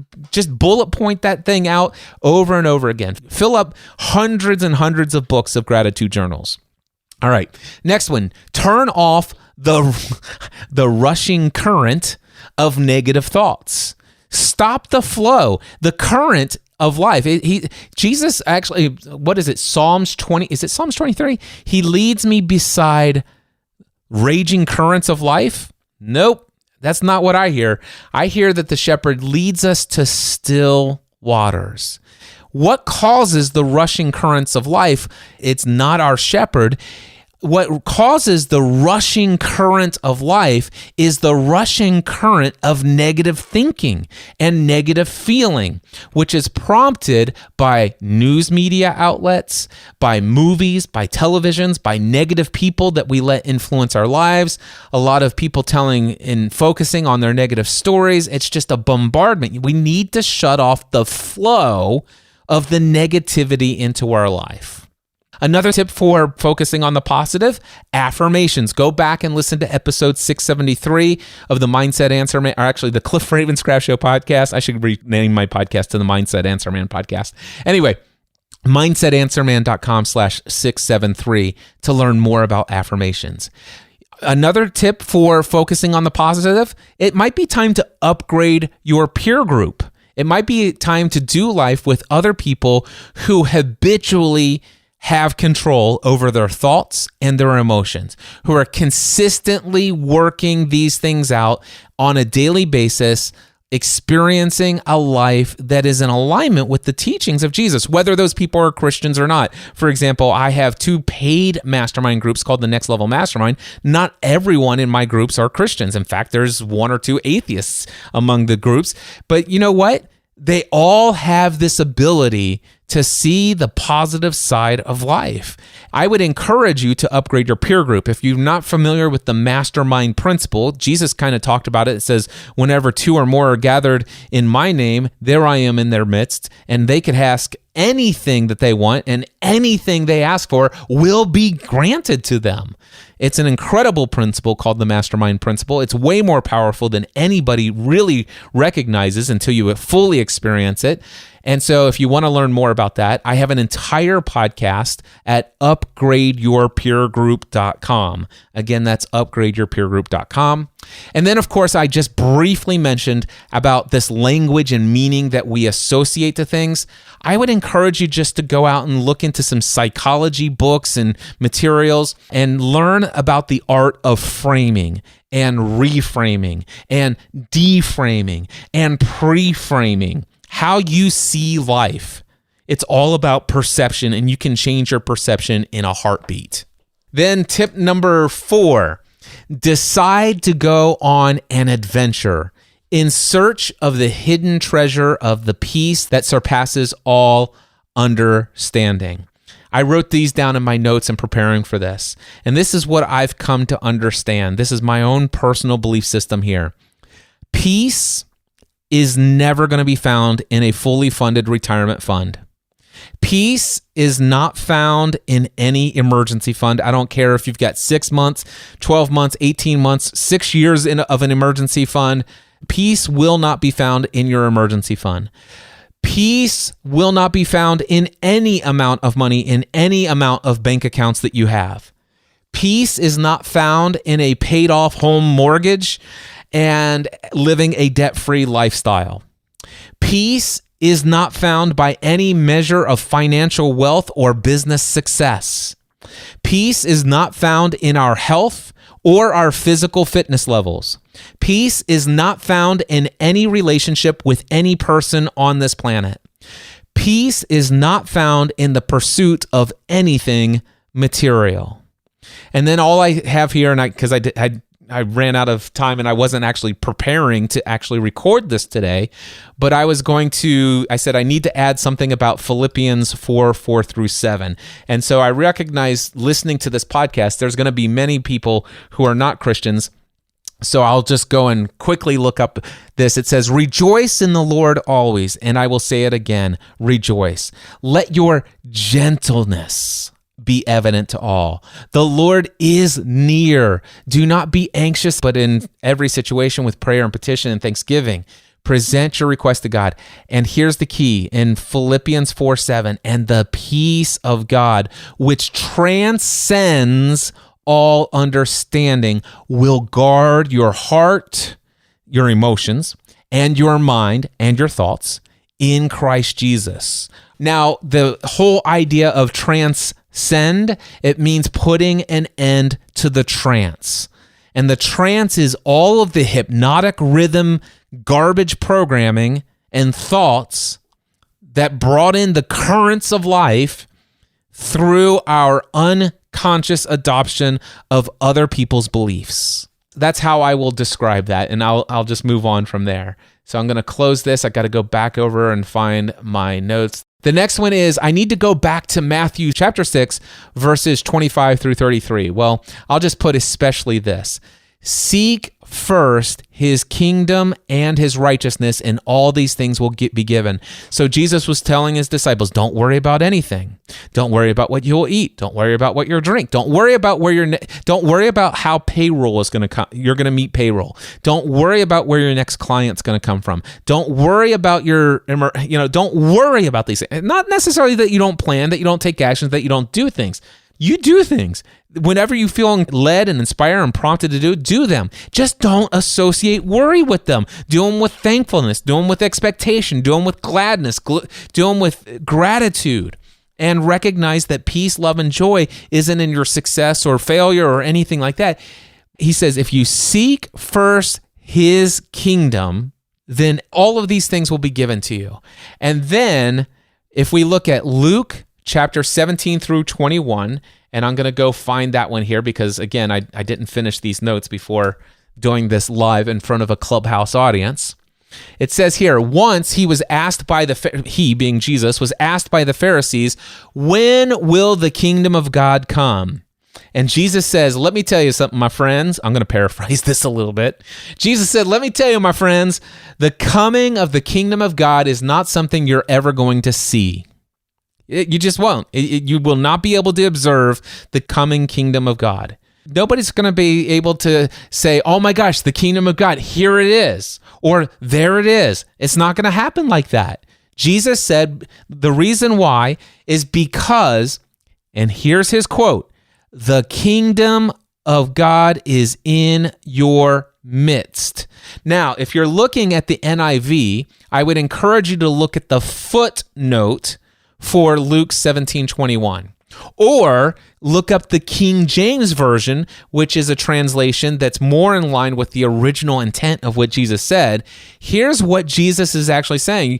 bullet point that thing out over and over again. Fill up hundreds and hundreds of books of gratitude journals. All right, next one. Turn off the rushing current of negative thoughts. Stop the flow. The current of life. Jesus actually, what is it? Psalms 20, is it Psalms 23? He leads me beside raging currents of life. Nope, that's not what I hear. I hear that the shepherd leads us to still waters. What causes the rushing currents of life? It's not our shepherd. What causes the rushing current of life is the rushing current of negative thinking and negative feeling, which is prompted by news media outlets, by movies, by televisions, by negative people that we let influence our lives. A lot of people telling and focusing on their negative stories. It's just a bombardment. We need to shut off the flow of the negativity into our life. Another tip for focusing on the positive, affirmations. Go back and listen to episode 673 of the Mindset Answer Man, or actually the Cliff Ravenscraft Show podcast. I should rename my podcast to the Mindset Answer Man podcast. Anyway, mindsetanswerman.com/673 to learn more about affirmations. Another tip for focusing on the positive, it might be time to upgrade your peer group. It might be time to do life with other people who habitually have control over their thoughts and their emotions, who are consistently working these things out on a daily basis, experiencing a life that is in alignment with the teachings of Jesus, whether those people are Christians or not. For example, I have 2 paid mastermind groups called the Next Level Mastermind. Not everyone in my groups are Christians. In fact, there's 1 or 2 atheists among the groups. But you know what? They all have this ability to see the positive side of life. I would encourage you to upgrade your peer group. If you're not familiar with the mastermind principle, Jesus kind of talked about it. It says, whenever 2 or more are gathered in my name, there I am in their midst. And they could ask anything that they want, and anything they ask for will be granted to them. It's an incredible principle called the mastermind principle. It's way more powerful than anybody really recognizes until you fully experience it. And so if you want to learn more about that, I have an entire podcast at upgradeyourpeergroup.com. Again, that's upgradeyourpeergroup.com. And then, of course, I just briefly mentioned about this language and meaning that we associate to things. I would encourage you just to go out and look into some psychology books and materials and learn about the art of framing and reframing and deframing and pre-framing. How you see life. It's all about perception, and you can change your perception in a heartbeat. Then tip number 4, decide to go on an adventure in search of the hidden treasure of the peace that surpasses all understanding. I wrote these down in my notes in preparing for this, and this is what I've come to understand. This is my own personal belief system here. Peace is never going to be found in a fully funded retirement fund. Peace is not found in any emergency fund. I don't care if you've got 6 months, 12 months, 18 months, 6 years of an emergency fund. Peace will not be found in your emergency fund. Peace will not be found in any amount of money, in any amount of bank accounts that you have. Peace is not found in a paid off home mortgage and living a debt-free lifestyle. Peace is not found by any measure of financial wealth or business success. Peace is not found in our health or our physical fitness levels. Peace is not found in any relationship with any person on this planet. Peace is not found in the pursuit of anything material. And then all I have here, and because I ran out of time and I wasn't actually preparing to actually record this today, but I said I need to add something about Philippians 4:4-7. And so I recognize listening to this podcast, there's going to be many people who are not Christians. So I'll just go and quickly look up this. It says, "Rejoice in the Lord always." And I will say it again, rejoice. "Let your gentleness be evident to all. The Lord is near. Do not be anxious, but in every situation with prayer and petition and thanksgiving, present your request to God." And here's the key in Philippians 4:7, "And the peace of God, which transcends all understanding, will guard your heart," your emotions, "and your mind and your thoughts in Christ Jesus." Now, the whole idea of transcend, it means putting an end to the trance. And the trance is all of the hypnotic rhythm, garbage programming, and thoughts that brought in the currents of life through our unconscious adoption of other people's beliefs. That's how I will describe that, and I'll just move on from there. So I'm going to close this. I got to go back over and find my notes. The next one is I need to go back to Matthew chapter 6, verses 25-33. Well, I'll just put especially this. "Seek first his kingdom and his righteousness, and all these things will be given." So Jesus was telling his disciples, don't worry about anything. Don't worry about what you'll eat. Don't worry about what you'll drink. Don't worry about don't worry about how payroll is going to come. You're going to meet payroll. Don't worry about where your next client's going to come from. Don't worry about don't worry about these things. Not necessarily that you don't plan, that you don't take actions, that you don't do things. You do things. Whenever you feel led and inspired and prompted to do them. Just don't associate worry with them. Do them with thankfulness. Do them with expectation. Do them with gladness. Do them with gratitude. And recognize that peace, love, and joy isn't in your success or failure or anything like that. He says, if you seek first his kingdom, then all of these things will be given to you. And then if we look at Luke chapter 17-21, and I'm going to go find that one here because, again, I didn't finish these notes before doing this live in front of a Clubhouse audience. It says here, once he was asked by he being Jesus, was asked by the Pharisees, "When will the kingdom of God come?" And Jesus says, "Let me tell you something, my friends." I'm going to paraphrase this a little bit. Jesus said, "Let me tell you, my friends, the coming of the kingdom of God is not something you're ever going to see. You just won't. You will not be able to observe the coming kingdom of God. Nobody's going to be able to say, oh my gosh, the kingdom of God, here it is, or there it is. It's not going to happen like that. Jesus said the reason why is because, and here's his quote, the kingdom of God is in your midst. Now, if you're looking at the NIV, I would encourage you to look at the footnote for Luke 17:21. Or look up the King James Version, which is a translation that's more in line with the original intent of what Jesus said. Here's what Jesus is actually saying.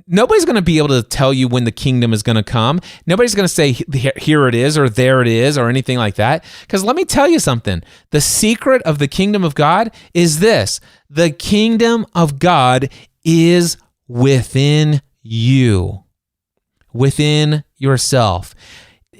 Nobody's going to be able to tell you when the kingdom is going to come. Nobody's going to say, here it is, or there it is, or anything like that. Because let me tell you something. The secret of the kingdom of God is this. The kingdom of God is within you, within yourself.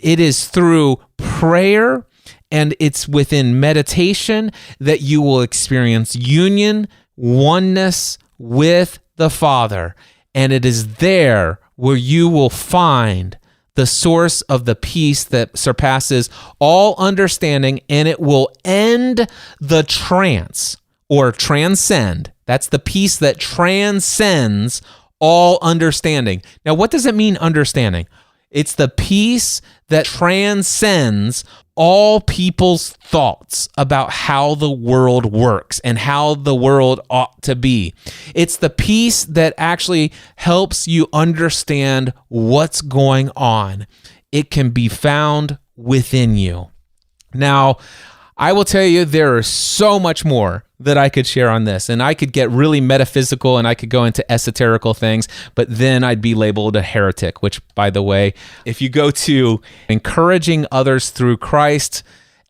It is through prayer and it's within meditation that you will experience union, oneness with the Father. And it is there where you will find the source of the peace that surpasses all understanding, and it will end the trance or transcend. That's the peace that transcends all understanding. Now, what does it mean, understanding? It's the peace that transcends all people's thoughts about how the world works and how the world ought to be. It's the peace that actually helps you understand what's going on. It can be found within you. Now, I will tell you, there is so much more that I could share on this, and I could get really metaphysical and I could go into esoterical things, but then I'd be labeled a heretic, which, by the way, if you go to Encouraging Others Through Christ,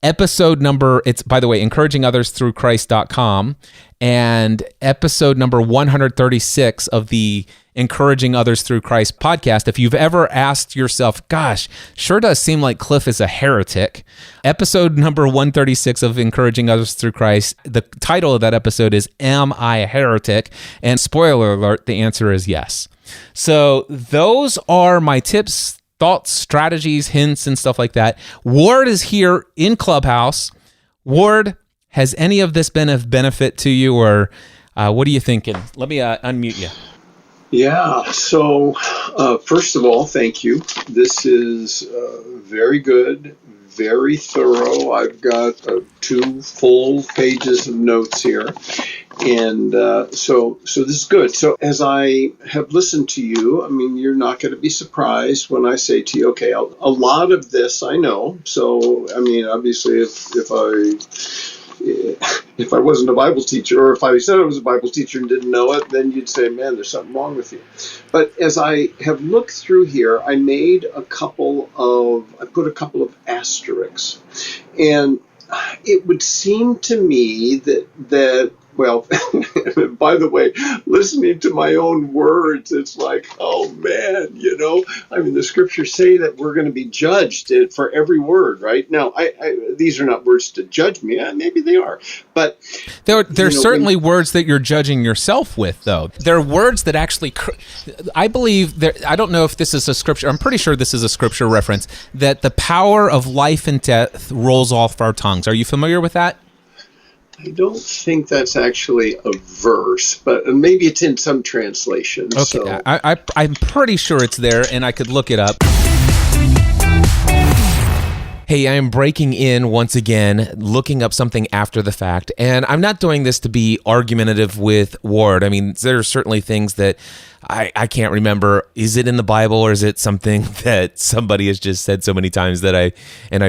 episode number, it's, by the way, encouragingothersthroughchrist.com, and episode number 136 of the Encouraging Others Through Christ podcast. If you've ever asked yourself, gosh, sure does seem like Cliff is a heretic, episode number 136 of Encouraging Others Through Christ, the title of that episode is Am I a Heretic? And spoiler alert, the answer is yes. So those are my tips, thoughts, strategies, hints, and stuff like that. Ward is here in Clubhouse. Ward, has any of this been of benefit to you, or what are you thinking? Let me unmute you. Yeah, so first of all, thank you. This is very good, very thorough. I've got 2 full pages of notes here. And so this is good. So as I have listened to you, I mean, you're not going to be surprised when I say to you, okay, a lot of this I know. So, I mean, obviously, if I wasn't a Bible teacher, or if I said I was a Bible teacher and didn't know it, then you'd say, man, there's something wrong with you. But as I have looked through here, I put a couple of asterisks. And it would seem to me that well, by the way, listening to my own words, it's like, oh man, I mean, the scriptures say that we're going to be judged for every word, right? Now, these are not words to judge me. Maybe they are, but there's certainly words that you're judging yourself with, though. They're words that actually, I believe, I don't know if this is a scripture, I'm pretty sure this is a scripture reference, that the power of life and death rolls off our tongues. Are you familiar with that? I don't think that's actually a verse, but maybe it's in some translations. Okay, so. I'm pretty sure it's there, and I could look it up. Hey, I am breaking in once again, looking up something after the fact, and I'm not doing this to be argumentative with Ward. I mean, there are certainly things that I can't remember. Is it in the Bible, or is it something that somebody has just said so many times that I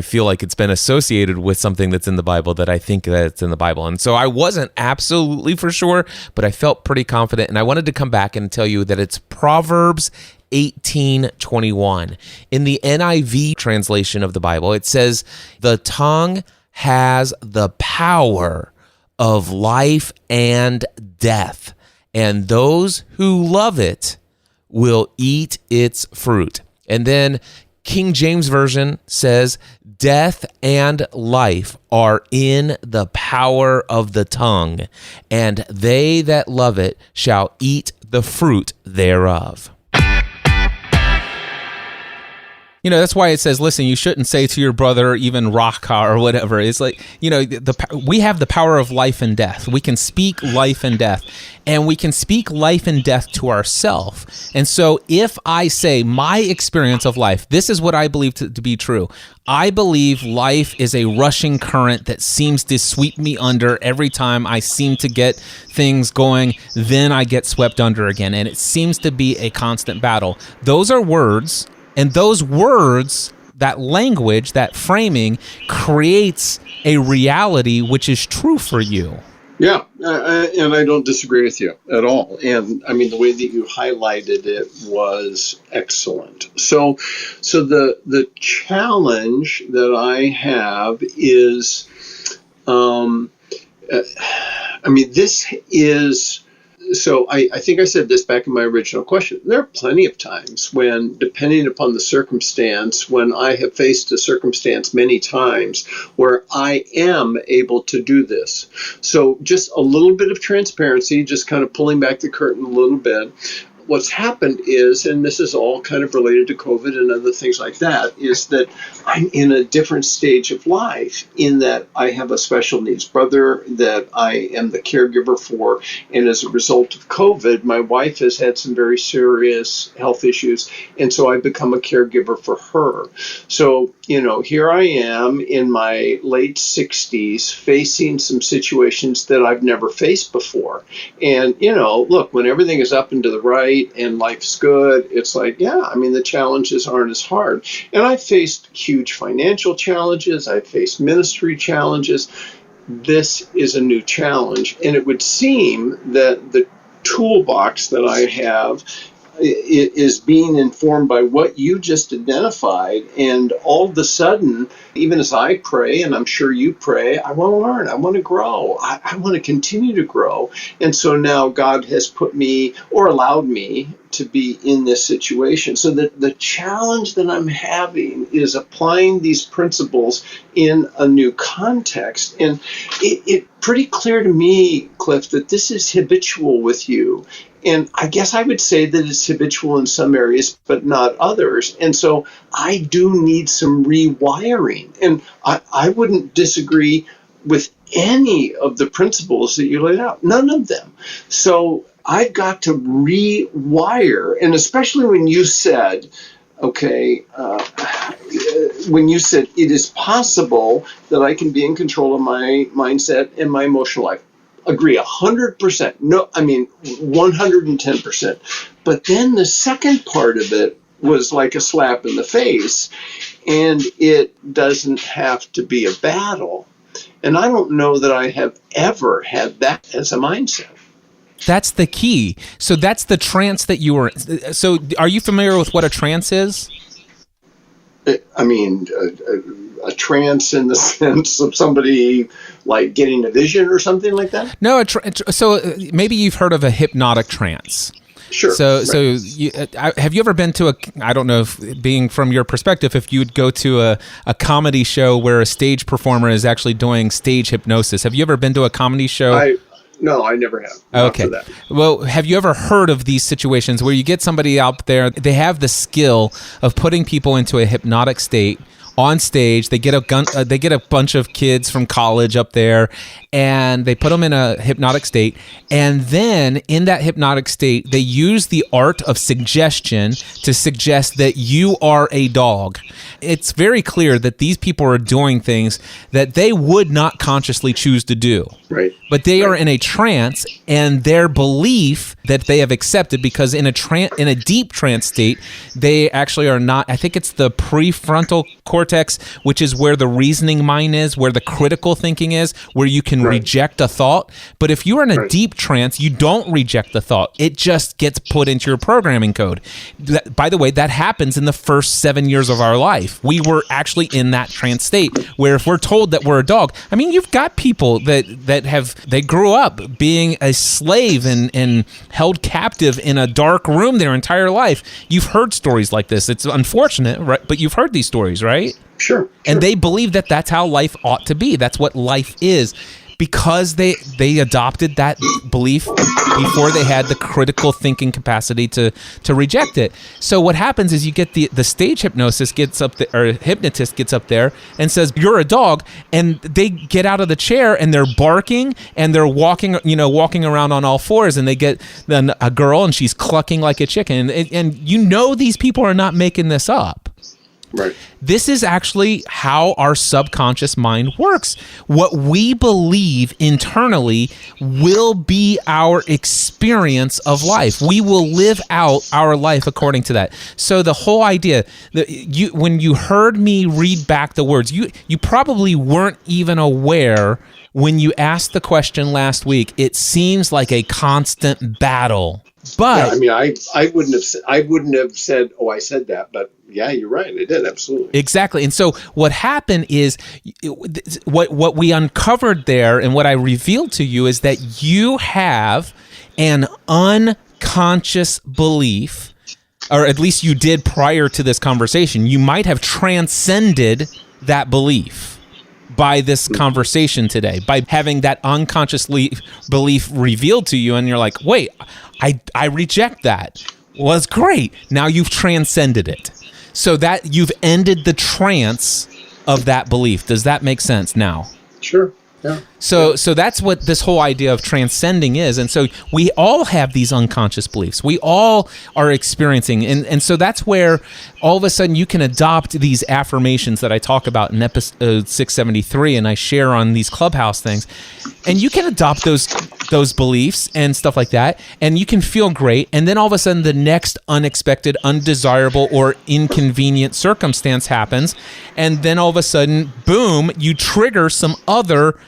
feel like it's been associated with something that's in the Bible that I think that it's in the Bible. And so I wasn't absolutely for sure, but I felt pretty confident, and I wanted to come back and tell you that it's Proverbs 18:21. In the NIV translation of the Bible, it says, the tongue has the power of life and death, and those who love it will eat its fruit. And then King James Version says, death and life are in the power of the tongue, and they that love it shall eat the fruit thereof. That's why it says, listen, you shouldn't say to your brother, even Raka or whatever. It's like, we have the power of life and death. We can speak life and death, and we can speak life and death to ourselves. And so if I say my experience of life, this is what I believe to be true. I believe life is a rushing current that seems to sweep me under every time I seem to get things going, then I get swept under again. And it seems to be a constant battle. Those are words. And those words, that language, that framing creates a reality which is true for you. Yeah, and I don't disagree with you at all. And I mean, the way that you highlighted it was excellent. So the challenge that I have is, this is. So I think I said this back in my original question. There are plenty of times when, depending upon the circumstance, when I have faced a circumstance many times where I am able to do this. So just a little bit of transparency, just kind of pulling back the curtain a little bit. What's happened is, and this is all kind of related to COVID and other things like that, is that I'm in a different stage of life in that I have a special needs brother that I am the caregiver for. And as a result of COVID, my wife has had some very serious health issues. And so I've become a caregiver for her. So, here I am in my late 60s facing some situations that I've never faced before. And, look, when everything is up and to the right, and life's good, it's like, the challenges aren't as hard. And I faced huge financial challenges. I faced ministry challenges. This is a new challenge. And it would seem that the toolbox that I have is being informed by what you just identified. And all of a sudden, even as I pray, and I'm sure you pray, I want to learn, I want to grow, I want to continue to grow. And so now God has put me, or allowed me, to be in this situation. So that the challenge that I'm having is applying these principles in a new context. And it's pretty clear to me, Cliff, that this is habitual with you. And I guess I would say that it's habitual in some areas, but not others. And so I do need some rewiring. And I wouldn't disagree with any of the principles that you laid out. None of them. So I've got to rewire. And especially when you said, when you said it is possible that I can be in control of my mindset and my emotional life. Agree 100%. No, 110%. But then the second part of it was like a slap in the face, and it doesn't have to be a battle. And I don't know that I have ever had that as a mindset. That's the key. So that's the trance that you were in. So are you familiar with what a trance is? A trance in the sense of somebody like getting a vision or something like that? No, so maybe you've heard of a hypnotic trance. Sure. So have you ever been to I don't know if, being from your perspective, if you'd go to a comedy show where a stage performer is actually doing stage hypnosis. Have you ever been to a comedy show? No, I never have. Okay. Well, have you ever heard of these situations where you get somebody out there, they have the skill of putting people into a hypnotic state on stage? They get a bunch of kids from college up there, and they put them in a hypnotic state. And then in that hypnotic state, they use the art of suggestion to suggest that you are a dog. It's very clear that these people are doing things that they would not consciously choose to do. Right. But they are in a trance, and their belief that they have accepted, because in a deep trance state, they actually are not. I think it's the prefrontal cortex, which is where the reasoning mind is, where the critical thinking is, where you can reject a thought. But if you are in a deep trance, you don't reject the thought. It just gets put into your programming code. By the way, that happens in the first 7 years of our life. We were actually in that trance state where if we're told that we're a dog, you've got people that they grew up being a slave and held captive in a dark room their entire life. You've heard stories like this. It's unfortunate, right? But you've heard these stories, right? Sure. And they believe that that's how life ought to be. That's what life is. because they adopted that belief before they had the critical thinking capacity to reject it. So what happens is you get the stage hypnotist gets up there and says, "You're a dog," and they get out of the chair and they're barking and they're walking around on all fours, and they get then a girl and she's clucking like a chicken, and these people are not making this up. Right. This is actually how our subconscious mind works. What we believe internally will be our experience of life. We will live out our life according to that. So the whole idea that when you heard me read back the words, you probably weren't even aware when you asked the question last week. It seems like a constant battle. But yeah, I mean, I wouldn't have said, "Oh, I said that," but yeah, you're right. I did, absolutely. Exactly. And so what happened is what we uncovered there, and what I revealed to you, is that you have an unconscious belief, or at least you did prior to this conversation. You might have transcended that belief by this conversation today, by having that unconscious belief revealed to you, and you're like, wait, I reject that. Well, it's great. Now you've transcended it. So that you've ended the trance of that belief. Does that make sense now? Sure. Yeah. So that's what this whole idea of transcending is. And so we all have these unconscious beliefs. We all are experiencing. And so that's where all of a sudden you can adopt these affirmations that I talk about in episode 673 and I share on these Clubhouse things. And you can adopt those beliefs and stuff like that. And you can feel great. And then all of a sudden the next unexpected, undesirable, or inconvenient circumstance happens. And then all of a sudden, boom, you trigger some other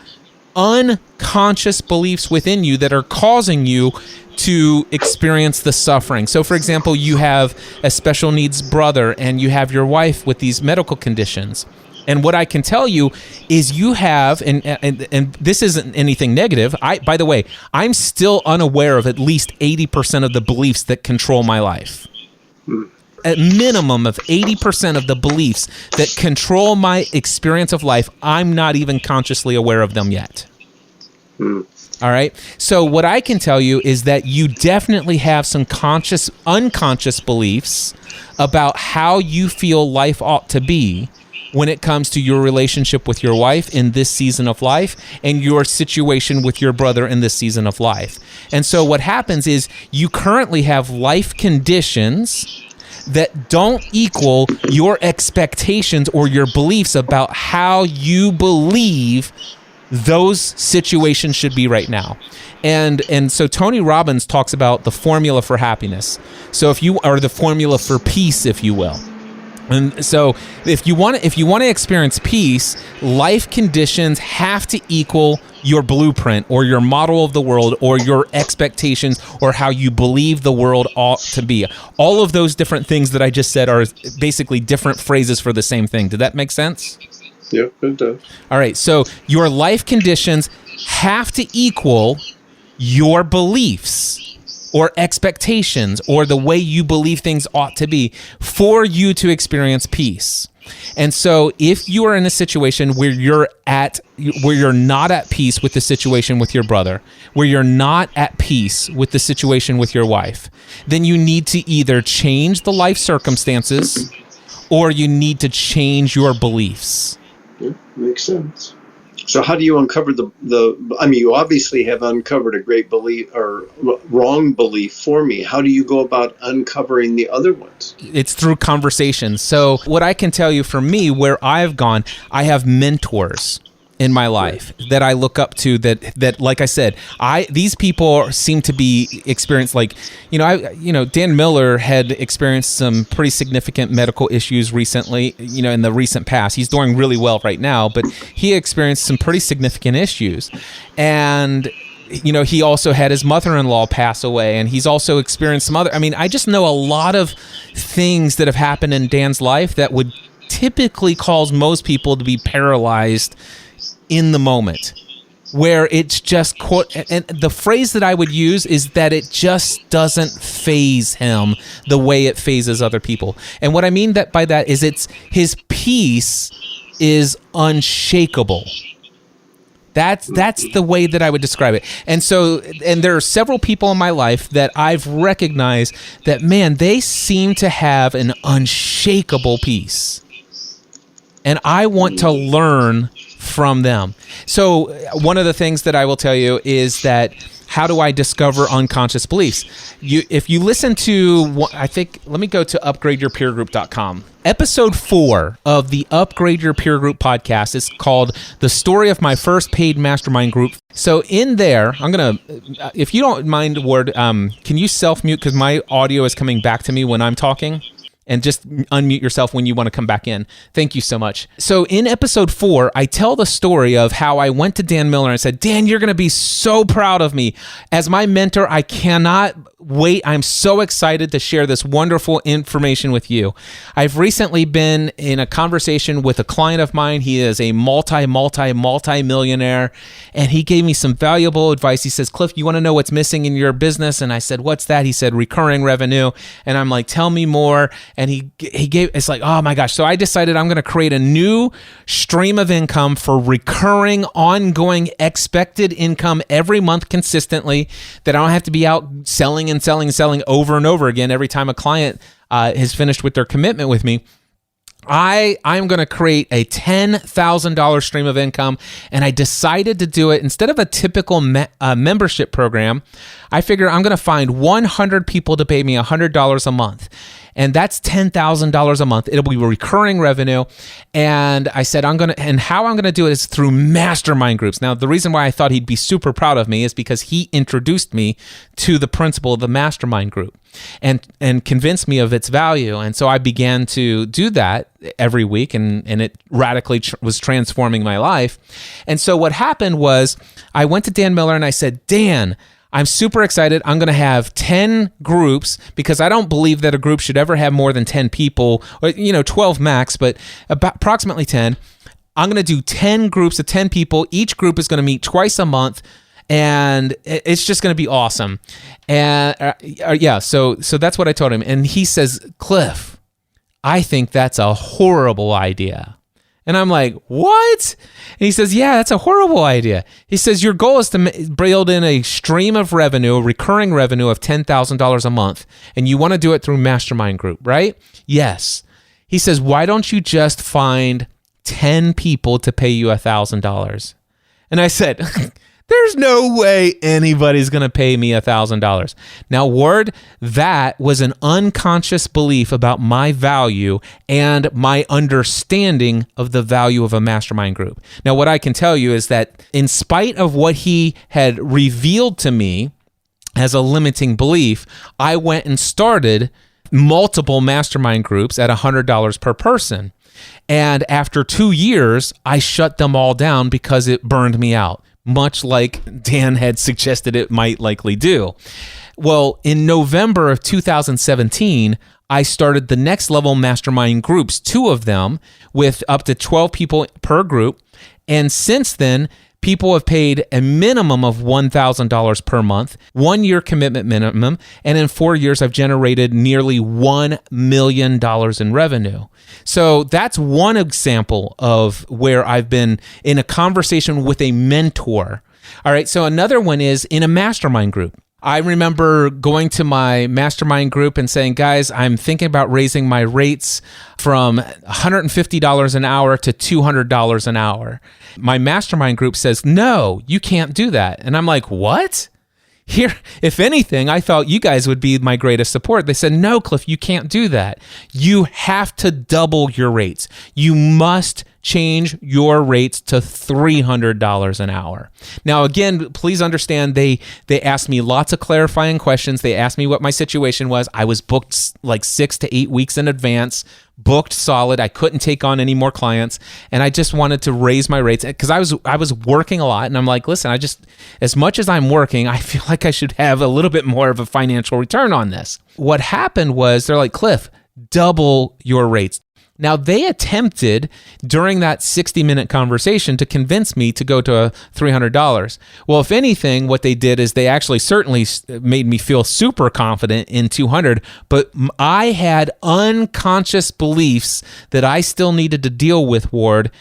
unconscious beliefs within you that are causing you to experience the suffering. So for example, you have a special needs brother and you have your wife with these medical conditions. And what I can tell you is you have, and this isn't anything negative. By the way, I'm still unaware of at least 80% of the beliefs that control my life. A minimum of 80% of the beliefs that control my experience of life, I'm not even consciously aware of them yet. All right? So what I can tell you is that you definitely have some unconscious beliefs about how you feel life ought to be when it comes to your relationship with your wife in this season of life and your situation with your brother in this season of life. And so what happens is you currently have life conditions that don't equal your expectations or your beliefs about how you believe those situations should be right now. And so Tony Robbins talks about the formula for happiness. So if you are the formula for peace, if you will. And so if you want to experience peace, life conditions have to equal your blueprint or your model of the world or your expectations or how you believe the world ought to be. All of those different things that I just said are basically different phrases for the same thing. Did that make sense? Yeah, it does. All right. So your life conditions have to equal your beliefs or expectations or the way you believe things ought to be for you to experience peace. And so if you are in a situation where you're not at peace with the situation with your brother, where you're not at peace with the situation with your wife, then you need to either change the life circumstances or you need to change your beliefs. Yeah, makes sense. So how do you uncover you obviously have uncovered a great belief or wrong belief for me. How do you go about uncovering the other ones? It's through conversation. So what I can tell you for me, where I've gone, I have mentors in my life that I look up to that like I said, these people seem to be experienced Dan Miller had experienced some pretty significant medical issues recently, in the recent past. He's doing really well right now, but he experienced some pretty significant issues. And he also had his mother-in-law pass away, and he's also experienced some other, I just know a lot of things that have happened in Dan's life that would typically cause most people to be paralyzed in the moment, where it's just, and the phrase that I would use is that it just doesn't faze him the way it phases other people. And what I mean by that is his peace is unshakable That's the way that I would describe it. And there are several people in my life that I've recognized that, man, they seem to have an unshakable peace. And I want to learn from them. So one of the things that I will tell you is that, how do I discover unconscious beliefs? If you listen to, let me go to upgradeyourpeergroup.com. Episode 4 of the Upgrade Your Peer Group podcast is called The Story of My First Paid Mastermind Group. So in there, I'm going to, if you don't mind, Ward, can you self-mute, because my audio is coming back to me when I'm talking? And just unmute yourself when you want to come back in. Thank you so much. So in episode 4, I tell the story of how I went to Dan Miller and said, Dan, you're going to be so proud of me. As my mentor, I cannot wait. I'm so excited to share this wonderful information with you. I've recently been in a conversation with a client of mine. He is a multi-millionaire, and he gave me some valuable advice. He says, Cliff, you want to know what's missing in your business? And I said, what's that? He said, recurring revenue. And I'm like, tell me more. And he gave, it's like, oh my gosh. So I decided I'm going to create a new stream of income for recurring, ongoing, expected income every month consistently, that I don't have to be out selling and selling over and over again every time a client has finished with their commitment with me. I'm going to create a $10,000 stream of income, and I decided to do it instead of a typical membership program. I figure I'm going to find 100 people to pay me $100 a month, and that's $10,000 a month. It'll be recurring revenue, and I said how I'm going to do it is through mastermind groups. Now, the reason why I thought he'd be super proud of me is because he introduced me to the principle of the mastermind group and convinced me of its value, and so I began to do that every week, and it radically was transforming my life. And so what happened was I went to Dan Miller and I said, Dan, I'm super excited. I'm going to have 10 groups, because I don't believe that a group should ever have more than 10 people, or 12 max, but about approximately 10. I'm going to do 10 groups of 10 people. Each group is going to meet twice a month, and it's just going to be awesome. And so that's what I told him. And he says, Cliff, I think that's a horrible idea. And I'm like, what? And he says, yeah, that's a horrible idea. He says, your goal is to build in a stream of revenue, a recurring revenue of $10,000 a month, and you want to do it through Mastermind Group, right? Yes. He says, why don't you just find 10 people to pay you $1,000? And I said, there's no way anybody's going to pay me $1,000. Now, Ward, that was an unconscious belief about my value and my understanding of the value of a mastermind group. Now, what I can tell you is that in spite of what he had revealed to me as a limiting belief, I went and started multiple mastermind groups at $100 per person. And after 2 years, I shut them all down because it burned me out, much like Dan had suggested it might likely do. Well, in November of 2017, I started the next level mastermind groups, 2 of them with up to 12 people per group. And since then, people have paid a minimum of $1,000 per month, 1 year commitment minimum, and in 4 years, I've generated nearly $1 million in revenue. So that's one example of where I've been in a conversation with a mentor. All right, so another one is in a mastermind group. I remember going to my mastermind group and saying, guys, I'm thinking about raising my rates from $150 an hour to $200 an hour. My mastermind group says, no, you can't do that. And I'm like, what? Here, if anything, I thought you guys would be my greatest support. They said, no, Cliff, you can't do that. You have to double your rates. You must change your rates to $300 an hour. Now, again, please understand, they asked me lots of clarifying questions. They asked me what my situation was. I was booked like 6 to 8 weeks in advance, booked solid. I couldn't take on any more clients, and I just wanted to raise my rates because I was working a lot, and I'm like, listen, as much as I'm working, I feel like I should have a little bit more of a financial return on this. What happened was they're like, Cliff, double your rates. Now, they attempted during that 60-minute conversation to convince me to go to $300. Well, if anything, what they did is they actually certainly made me feel super confident in $200, but I had unconscious beliefs that I still needed to deal with, Ward,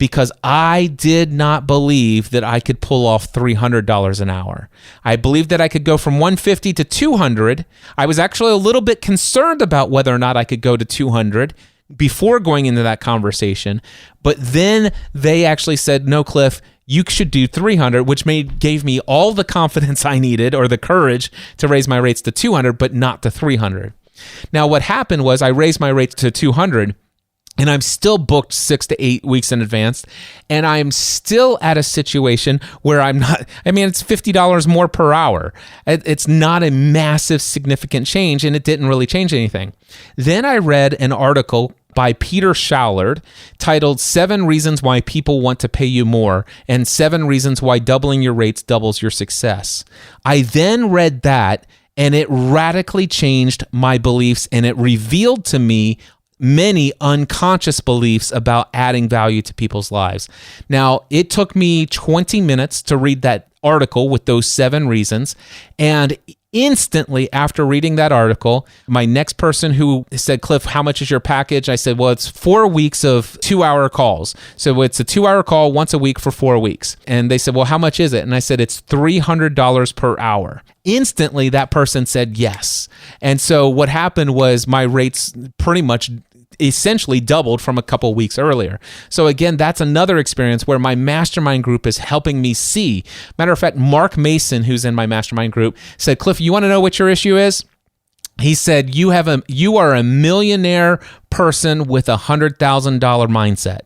because I did not believe that I could pull off $300 an hour. I believed that I could go from 150 to 200. I was actually a little bit concerned about whether or not I could go to 200 before going into that conversation. But then they actually said, no, Cliff, you should do 300, which gave me all the confidence I needed, or the courage to raise my rates to 200, but not to 300. Now, what happened was I raised my rates to 200, and I'm still booked 6 to 8 weeks in advance, and I'm still at a situation where it's $50 more per hour. It's not a massive, significant change, and it didn't really change anything. Then I read an article by Peter Shallard titled 7 Reasons Why People Want to Pay You More and 7 Reasons Why Doubling Your Rates Doubles Your Success. I then read that, and it radically changed my beliefs, and it revealed to me many unconscious beliefs about adding value to people's lives. Now, it took me 20 minutes to read that article with those 7 reasons, and instantly after reading that article, my next person who said, Cliff, how much is your package? I said, well, it's 4 weeks of 2-hour calls. So it's a 2-hour call once a week for 4 weeks. And they said, well, how much is it? And I said, it's $300 per hour. Instantly, that person said yes. And so what happened was my rates pretty much essentially doubled from a couple weeks earlier. So again, that's another experience where my mastermind group is helping me see. Matter of fact, Mark Mason, who's in my mastermind group, said, Cliff, you want to know what your issue is? He said, you are a millionaire person with $100,000 mindset.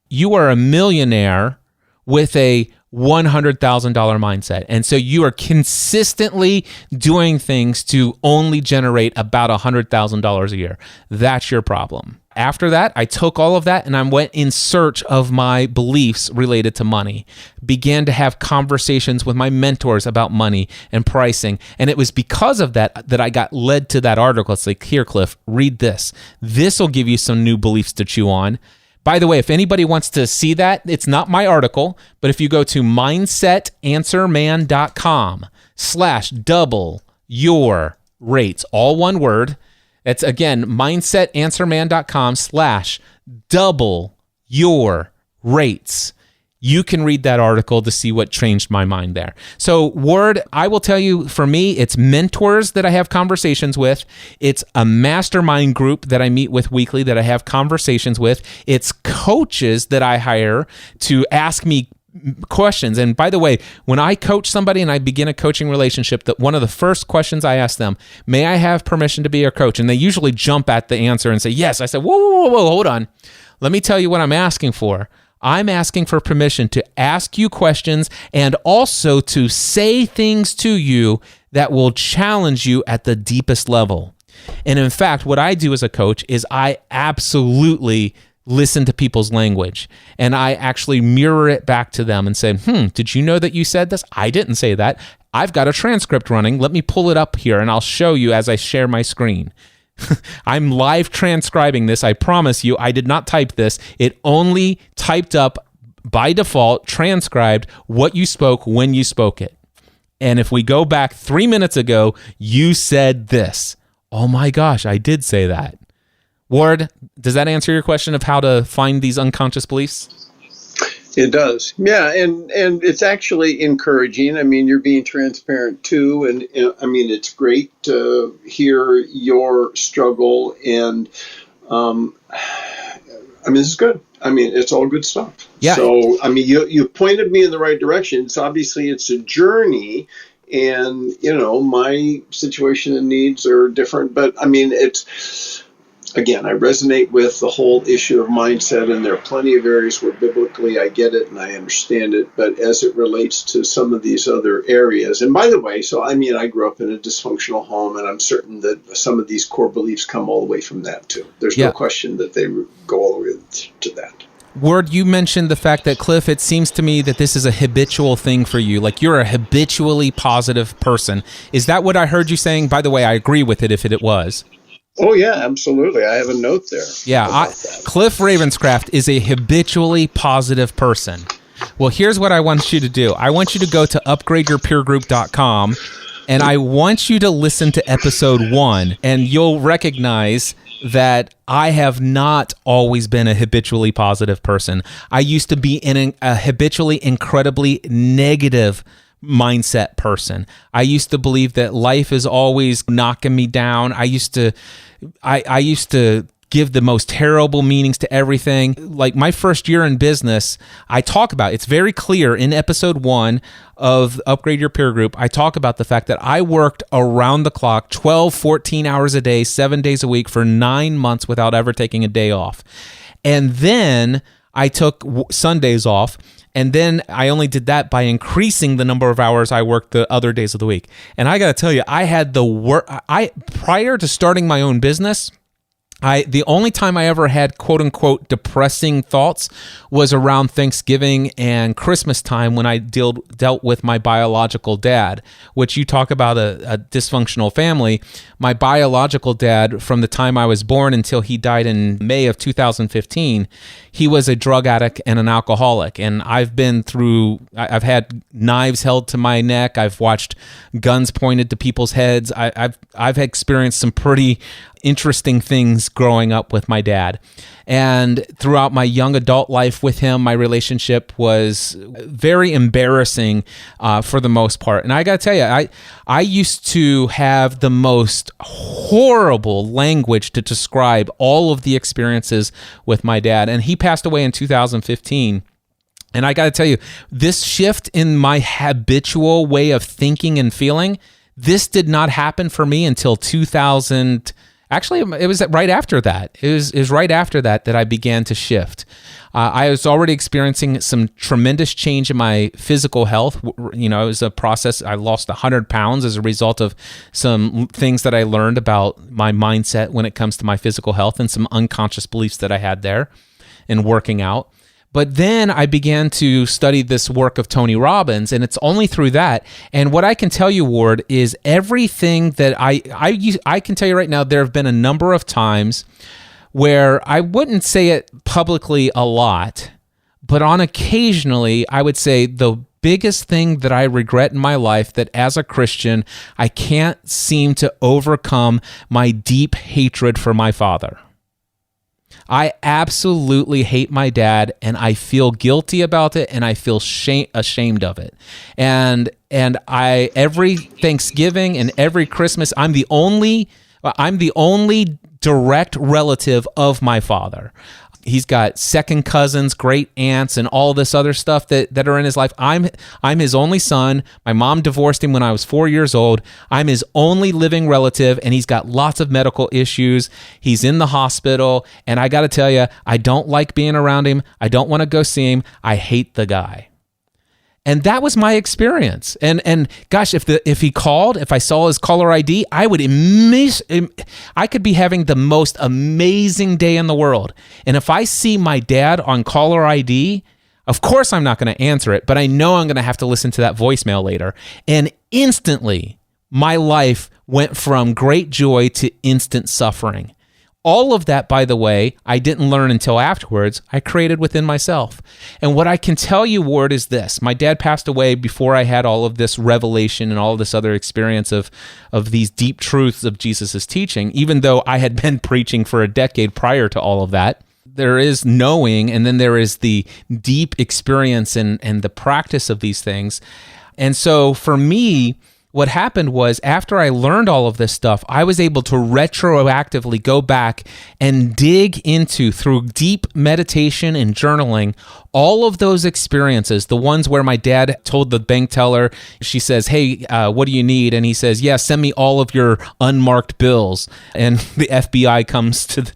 You are a millionaire with a $100,000 mindset. And so you are consistently doing things to only generate about $100,000 a year. That's your problem. After that, I took all of that and I went in search of my beliefs related to money. Began to have conversations with my mentors about money and pricing. And it was because of that I got led to that article. It's like, here, Cliff, read this. This will give you some new beliefs to chew on. By the way, if anybody wants to see that, it's not my article, but if you go to mindsetanswerman.com/double your rates, all one word. It's again, mindsetanswerman.com/double your rates. You can read that article to see what changed my mind there. So Ward, I will tell you, for me, it's mentors that I have conversations with. It's a mastermind group that I meet with weekly that I have conversations with. It's coaches that I hire to ask me questions. And by the way, when I coach somebody and I begin a coaching relationship, that one of the first questions I ask them, may I have permission to be your coach? And they usually jump at the answer and say, yes. I said, whoa, hold on. Let me tell you what I'm asking for. I'm asking for permission to ask you questions and also to say things to you that will challenge you at the deepest level. And in fact, what I do as a coach is I absolutely listen to people's language and I actually mirror it back to them and say, did you know that you said this? I didn't say that. I've got a transcript running. Let me pull it up here and I'll show you as I share my screen. I'm live transcribing this. I promise you, I did not type this. It only typed up by default, transcribed what you spoke when you spoke it. And if we go back 3 minutes ago, you said this. Oh my gosh, I did say that. Ward, does that answer your question of how to find these unconscious beliefs? It does. Yeah, and it's actually encouraging. I mean, you're being transparent too, and I mean, it's great to hear your struggle, and I mean, this is good. I mean, it's all good stuff. Yeah. So, I mean, you pointed me in the right direction. It's obviously it's a journey, and my situation and needs are different, but I mean, Again, I resonate with the whole issue of mindset, and there are plenty of areas where biblically I get it and I understand it, but as it relates to some of these other areas, and by the way, I grew up in a dysfunctional home, and I'm certain that some of these core beliefs come all the way from that too. There's no question that they go all the way to that. Ward, you mentioned the fact that, Cliff, it seems to me that this is a habitual thing for you. Like you're a habitually positive person. Is that what I heard you saying? By the way, I agree with it if it was. Oh, yeah, absolutely. I have a note there. Yeah, Cliff Ravenscraft is a habitually positive person. Well, here's what I want you to do. I want you to go to upgradeyourpeergroup.com, and I want you to listen to episode 1, and you'll recognize that I have not always been a habitually positive person. I used to be in a habitually incredibly negative mindset person. I used to believe that life is always knocking me down. I used to give the most terrible meanings to everything. Like my first year in business, I talk about, it's very clear in episode 1 of Upgrade Your Peer Group, I talk about the fact that I worked around the clock, 12, 14 hours a day, 7 days a week for 9 months without ever taking a day off. And then I took Sundays off. And then I only did that by increasing the number of hours I worked the other days of the week. And I got to tell you, I had the work. Prior to starting my own business, the only time I ever had quote unquote depressing thoughts was around Thanksgiving and Christmas time when I dealt with my biological dad, which you talk about a dysfunctional family. My biological dad, from the time I was born until he died in May of 2015, he was a drug addict and an alcoholic. And I've had knives held to my neck. I've watched guns pointed to people's heads. I've experienced some pretty interesting things growing up with my dad. And throughout my young adult life with him, my relationship was very embarrassing for the most part. And I got to tell you, I used to have the most horrible language to describe all of the experiences with my dad. And he passed away in 2015. And I got to tell you, this shift in my habitual way of thinking and feeling, this did not happen for me until 2000. Actually, it was right after that. It was right after that I began to shift. I was already experiencing some tremendous change in my physical health. You know, it was a process. I lost 100 pounds as a result of some things that I learned about my mindset when it comes to my physical health and some unconscious beliefs that I had there in working out. But then I began to study this work of Tony Robbins, and it's only through that. And what I can tell you, Ward, is everything that I can tell you right now, there have been a number of times where I wouldn't say it publicly a lot, but on occasionally, I would say the biggest thing that I regret in my life, that as a Christian, I can't seem to overcome my deep hatred for my father. I absolutely hate my dad, and I feel guilty about it, and I feel ashamed of it. And I every Thanksgiving and every Christmas, I'm the only direct relative of my father. He's got second cousins, great aunts, and all this other stuff that are in his life. I'm his only son. My mom divorced him when I was 4 years old. I'm his only living relative, and he's got lots of medical issues. He's in the hospital, and I got to tell you, I don't like being around him. I don't want to go see him. I hate the guy. And that was my experience. And gosh, if he called, if I saw his caller ID, I could be having the most amazing day in the world. And if I see my dad on caller ID, of course I'm not going to answer it, but I know I'm going to have to listen to that voicemail later. And instantly, my life went from great joy to instant suffering. All of that, by the way, I didn't learn until afterwards. I created within myself. And what I can tell you, Ward, is this. My dad passed away before I had all of this revelation and all of this other experience of these deep truths of Jesus' teaching, even though I had been preaching for a decade prior to all of that. There is knowing, and then there is the deep experience and the practice of these things. And so for me, what happened was, after I learned all of this stuff, I was able to retroactively go back and dig into, through deep meditation and journaling, all of those experiences, the ones where my dad told the bank teller, she says, hey, what do you need? And he says, yeah, send me all of your unmarked bills. And the FBI comes to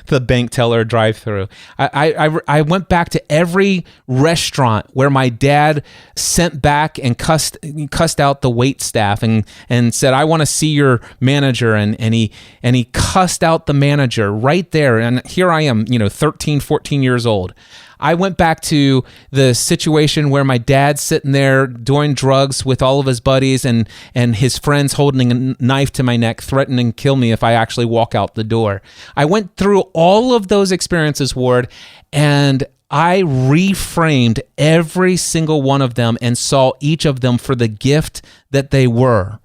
the bank teller drive-through. I went back to every restaurant where my dad sent back and cussed out the wait staff and said, I want to see your manager. And he cussed out the manager right there. And here I am, 13, 14 years old. I went back to the situation where my dad's sitting there doing drugs with all of his buddies and his friends holding a knife to my neck, threatening to kill me if I actually walk out the door. I went through all of those experiences, Ward, and I reframed every single one of them and saw each of them for the gift that they were.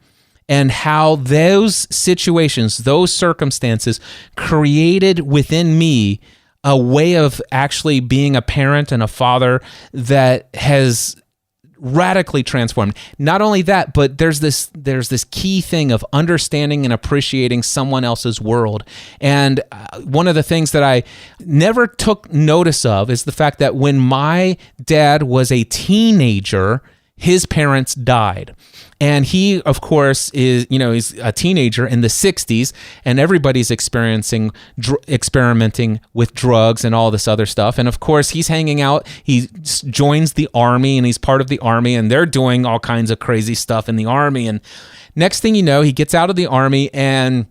and how those situations, those circumstances created within me a way of actually being a parent and a father that has radically transformed. Not only that, but there's this key thing of understanding and appreciating someone else's world. And one of the things that I never took notice of is the fact that when my dad was a teenager, his parents died. And he, of course, he's a teenager in the 60s, and everybody's experimenting with drugs and all this other stuff. And of course, he's hanging out. He joins the army, and he's part of the army, and they're doing all kinds of crazy stuff in the army. And next thing you know, he gets out of the army, and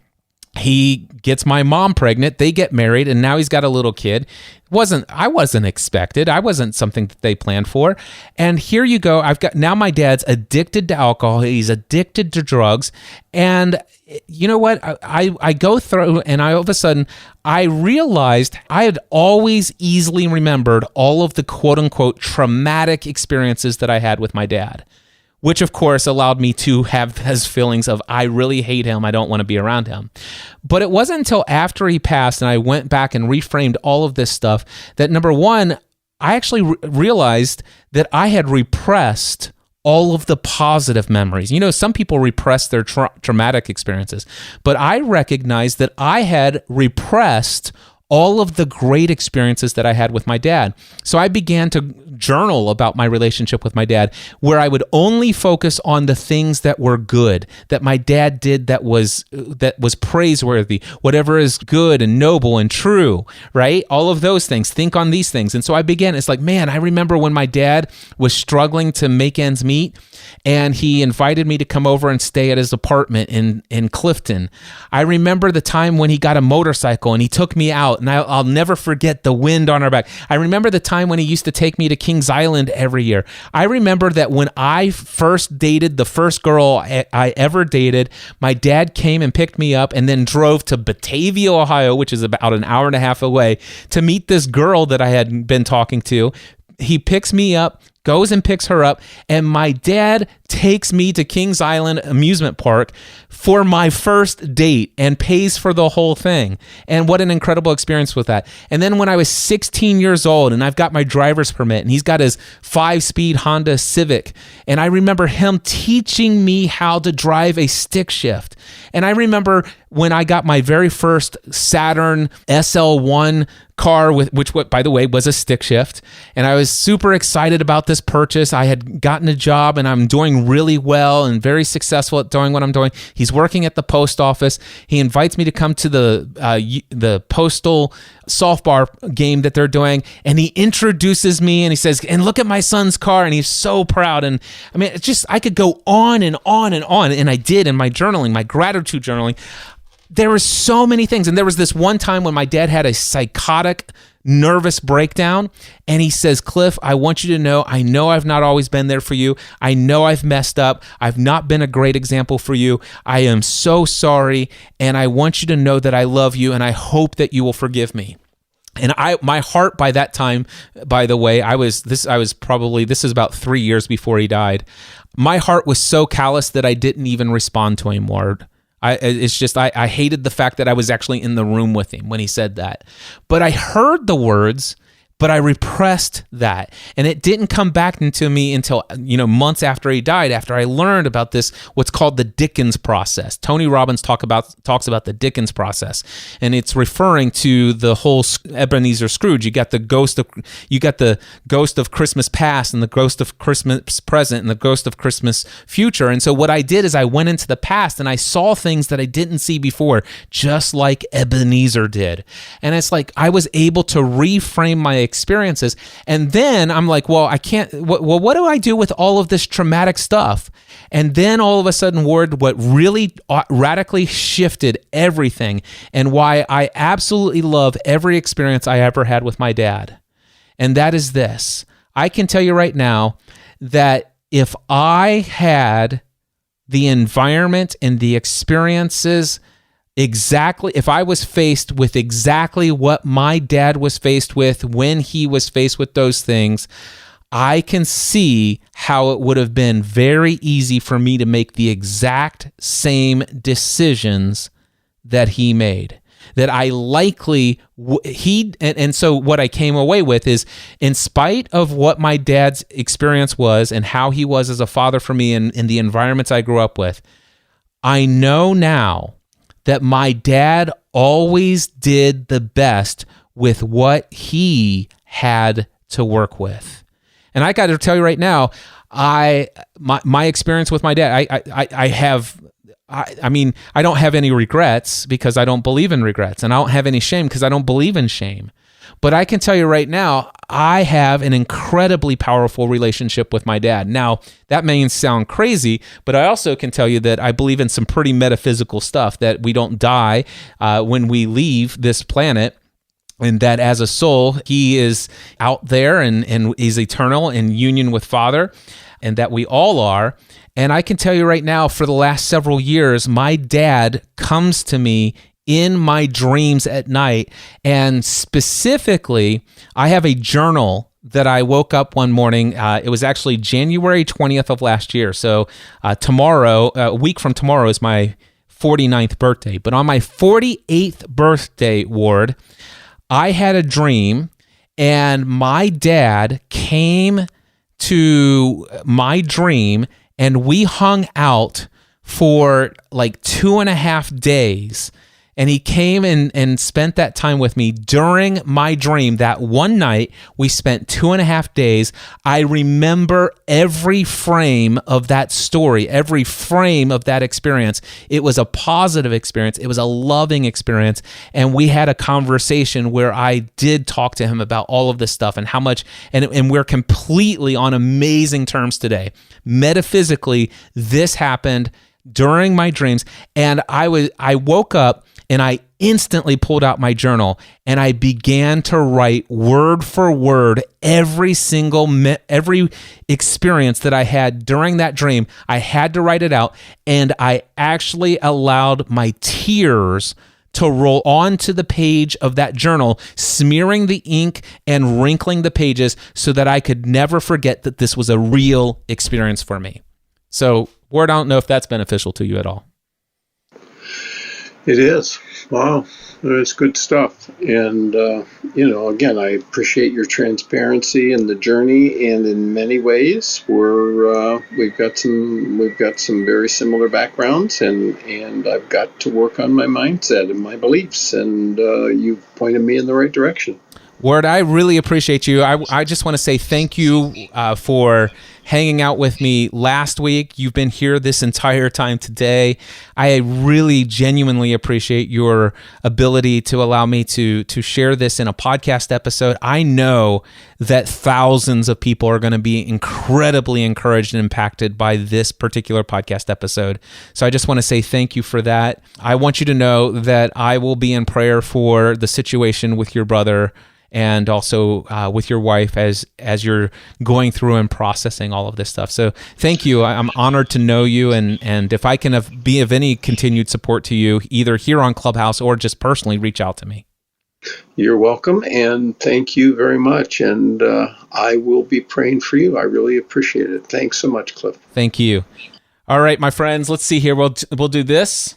he gets my mom pregnant. They get married, and now he's got a little kid. I wasn't expected. I wasn't something that they planned for. And here you go. Now my dad's addicted to alcohol. He's addicted to drugs. And you know what? I go through, and all of a sudden I realized I had always easily remembered all of the quote unquote traumatic experiences that I had with my dad, which of course allowed me to have his feelings of, I really hate him, I don't want to be around him. But it wasn't until after he passed and I went back and reframed all of this stuff that, number one, I actually realized that I had repressed all of the positive memories. You know, some people repress their traumatic experiences, but I recognized that I had repressed all of the great experiences that I had with my dad. So I began to journal about my relationship with my dad, where I would only focus on the things that were good, that my dad did that was praiseworthy, whatever is good and noble and true, right? All of those things. Think on these things. And so I began, it's like, man, I remember when my dad was struggling to make ends meet, and he invited me to come over and stay at his apartment in Clifton. I remember the time when he got a motorcycle and he took me out, and I'll never forget the wind on our back. I remember the time when he used to take me to Kings Island every year. I remember that when I first dated the first girl I ever dated, my dad came and picked me up and then drove to Batavia, Ohio, which is about an hour and a half away, to meet this girl that I had been talking to. He picks me up, goes and picks her up, and my dad takes me to Kings Island amusement park for my first date and pays for the whole thing. And what an incredible experience with that. And then when I was 16 years old and I've got my driver's permit and he's got his 5-speed Honda Civic, and I remember him teaching me how to drive a stick shift. And I remember when I got my very first Saturn SL1 car, which by the way was a stick shift, and I was super excited about this purchase. I had gotten a job and I'm doing really well and very successful at doing what I'm doing. He's working at the post office. He invites me to come to the postal softball game that they're doing, and he introduces me and he says, and look at my son's car, and he's so proud. And I mean, it's just, I could go on and on and on, and I did in my journaling, my gratitude journaling. There were so many things. And there was this one time when my dad had a psychotic, nervous breakdown, and he says, Cliff, I want you to know I've not always been there for you. I know I've messed up. I've not been a great example for you. I am so sorry, and I want you to know that I love you, and I hope that you will forgive me. And my heart by that time, by the way, this is about 3 years before he died. My heart was so callous that I didn't even respond to him, Ward. I hated the fact that I was actually in the room with him when he said that. But I heard the words, but I repressed that. And it didn't come back into me until, months after he died, after I learned about this, what's called the Dickens process. Tony Robbins talks about the Dickens process. And it's referring to the whole Ebenezer Scrooge. You got the ghost of Christmas past, and the ghost of Christmas present, and the ghost of Christmas future. And so what I did is I went into the past and I saw things that I didn't see before, just like Ebenezer did. And it's like I was able to reframe my experiences. And then I'm like, well, I can't, what do I do with all of this traumatic stuff? And then all of a sudden, Ward, what really radically shifted everything, and why I absolutely love every experience I ever had with my dad. And that is this. I can tell you right now that if I had the environment and the experiences exactly, if I was faced with exactly what my dad was faced with when he was faced with those things, I can see how it would have been very easy for me to make the exact same decisions that he made. That I likely, and so what I came away with is, in spite of what my dad's experience was and how he was as a father for me and in the environments I grew up with, I know now that my dad always did the best with what he had to work with. And I got to tell you right now, my experience with my dad, I mean, I don't have any regrets because I don't believe in regrets, and I don't have any shame because I don't believe in shame. But I can tell you right now, I have an incredibly powerful relationship with my dad. Now, that may sound crazy, but I also can tell you that I believe in some pretty metaphysical stuff, that we don't die when we leave this planet, and that as a soul, he is out there and is eternal in union with Father, and that we all are. And I can tell you right now, for the last several years, my dad comes to me in my dreams at night. And specifically, I have a journal that I woke up one morning. It was actually January 20th of last year. So tomorrow, a week from tomorrow, is my 49th birthday. But on my 48th birthday, Ward, I had a dream, and my dad came to my dream, and we hung out for like 2.5 days. And he came and spent that time with me during my dream. That one night, we spent 2.5 days. I remember every frame of that story, every frame of that experience. It was a positive experience. It was a loving experience. And we had a conversation where I did talk to him about all of this stuff and how much, and we're completely on amazing terms today. Metaphysically, this happened during my dreams. And I woke up, and I instantly pulled out my journal, and I began to write word for word every experience that I had during that dream. I had to write it out, and I actually allowed my tears to roll onto the page of that journal, smearing the ink and wrinkling the pages so that I could never forget that this was a real experience for me. So, Ward, I don't know if that's beneficial to you at all. It is. Wow. It's good stuff. And, again, I appreciate your transparency in the journey. And in many ways, we've got some very similar backgrounds, and I've got to work on my mindset and my beliefs. And you've pointed me in the right direction. Ward, I really appreciate you. I just want to say thank you for hanging out with me last week. You've been here this entire time today. I really genuinely appreciate your ability to allow me to share this in a podcast episode. I know that thousands of people are going to be incredibly encouraged and impacted by this particular podcast episode. So I just want to say thank you for that. I want you to know that I will be in prayer for the situation with your brother and also with your wife as you're going through and processing all of this stuff. So thank you. I'm honored to know you, and if I can be of any continued support to you, either here on Clubhouse or just personally, reach out to me. You're welcome, and thank you very much. And I will be praying for you. I really appreciate it. Thanks so much, Cliff. Thank you. All right, my friends, let's see here. We'll do this.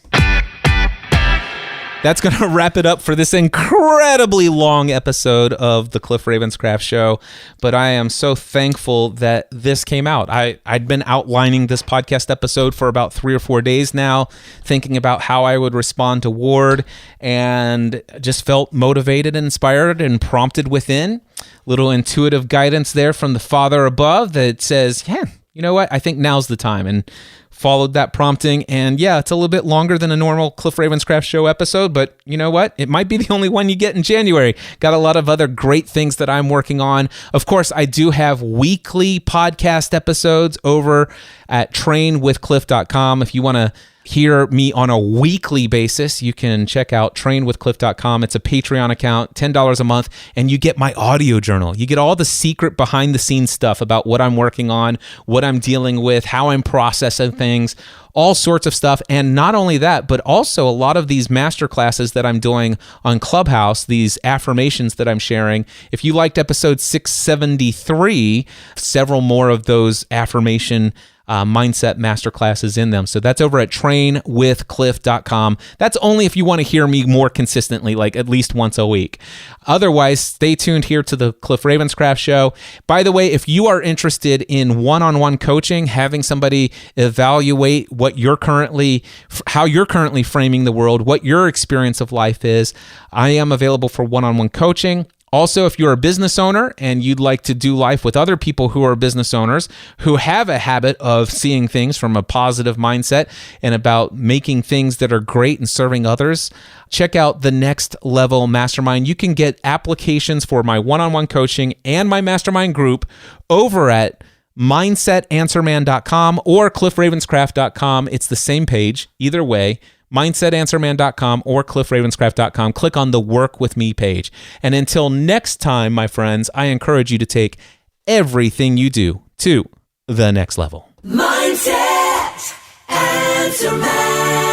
That's going to wrap it up for this incredibly long episode of the Cliff Ravenscraft Show. But I am so thankful that this came out. I'd been outlining this podcast episode for about 3 or 4 days now, thinking about how I would respond to Ward, and just felt motivated and inspired and prompted within. Little intuitive guidance there from the Father above that says, yeah, you know what? I think now's the time. And followed that prompting, and yeah, it's a little bit longer than a normal Cliff Ravenscraft Show episode, but you know what? It might be the only one you get in January. Got a lot of other great things that I'm working on. Of course, I do have weekly podcast episodes over at trainwithcliff.com. If you want to hear me on a weekly basis, you can check out trainwithcliff.com. It's a Patreon account, $10 a month, and you get my audio journal. You get all the secret behind the scenes stuff about what I'm working on, what I'm dealing with, how I'm processing things, things, all sorts of stuff. And not only that, but also a lot of these masterclasses that I'm doing on Clubhouse, these affirmations that I'm sharing. If you liked episode 673, several more of those affirmation mindset masterclasses in them. So that's over at trainwithcliff.com. That's only if you want to hear me more consistently, like at least once a week. Otherwise, stay tuned here to the Cliff Ravenscraft Show. By the way, if you are interested in one-on-one coaching, having somebody evaluate how you're currently framing the world, what your experience of life is, I am available for one-on-one coaching. Also, if you're a business owner and you'd like to do life with other people who are business owners who have a habit of seeing things from a positive mindset and about making things that are great and serving others, check out the Next Level Mastermind. You can get applications for my one-on-one coaching and my mastermind group over at mindsetanswerman.com or cliffravenscraft.com. It's the same page, either way. mindsetanswerman.com or cliffravenscraft.com. Click on the Work With Me page. And until next time, my friends, I encourage you to take everything you do to the next level. Mindset Answer Man.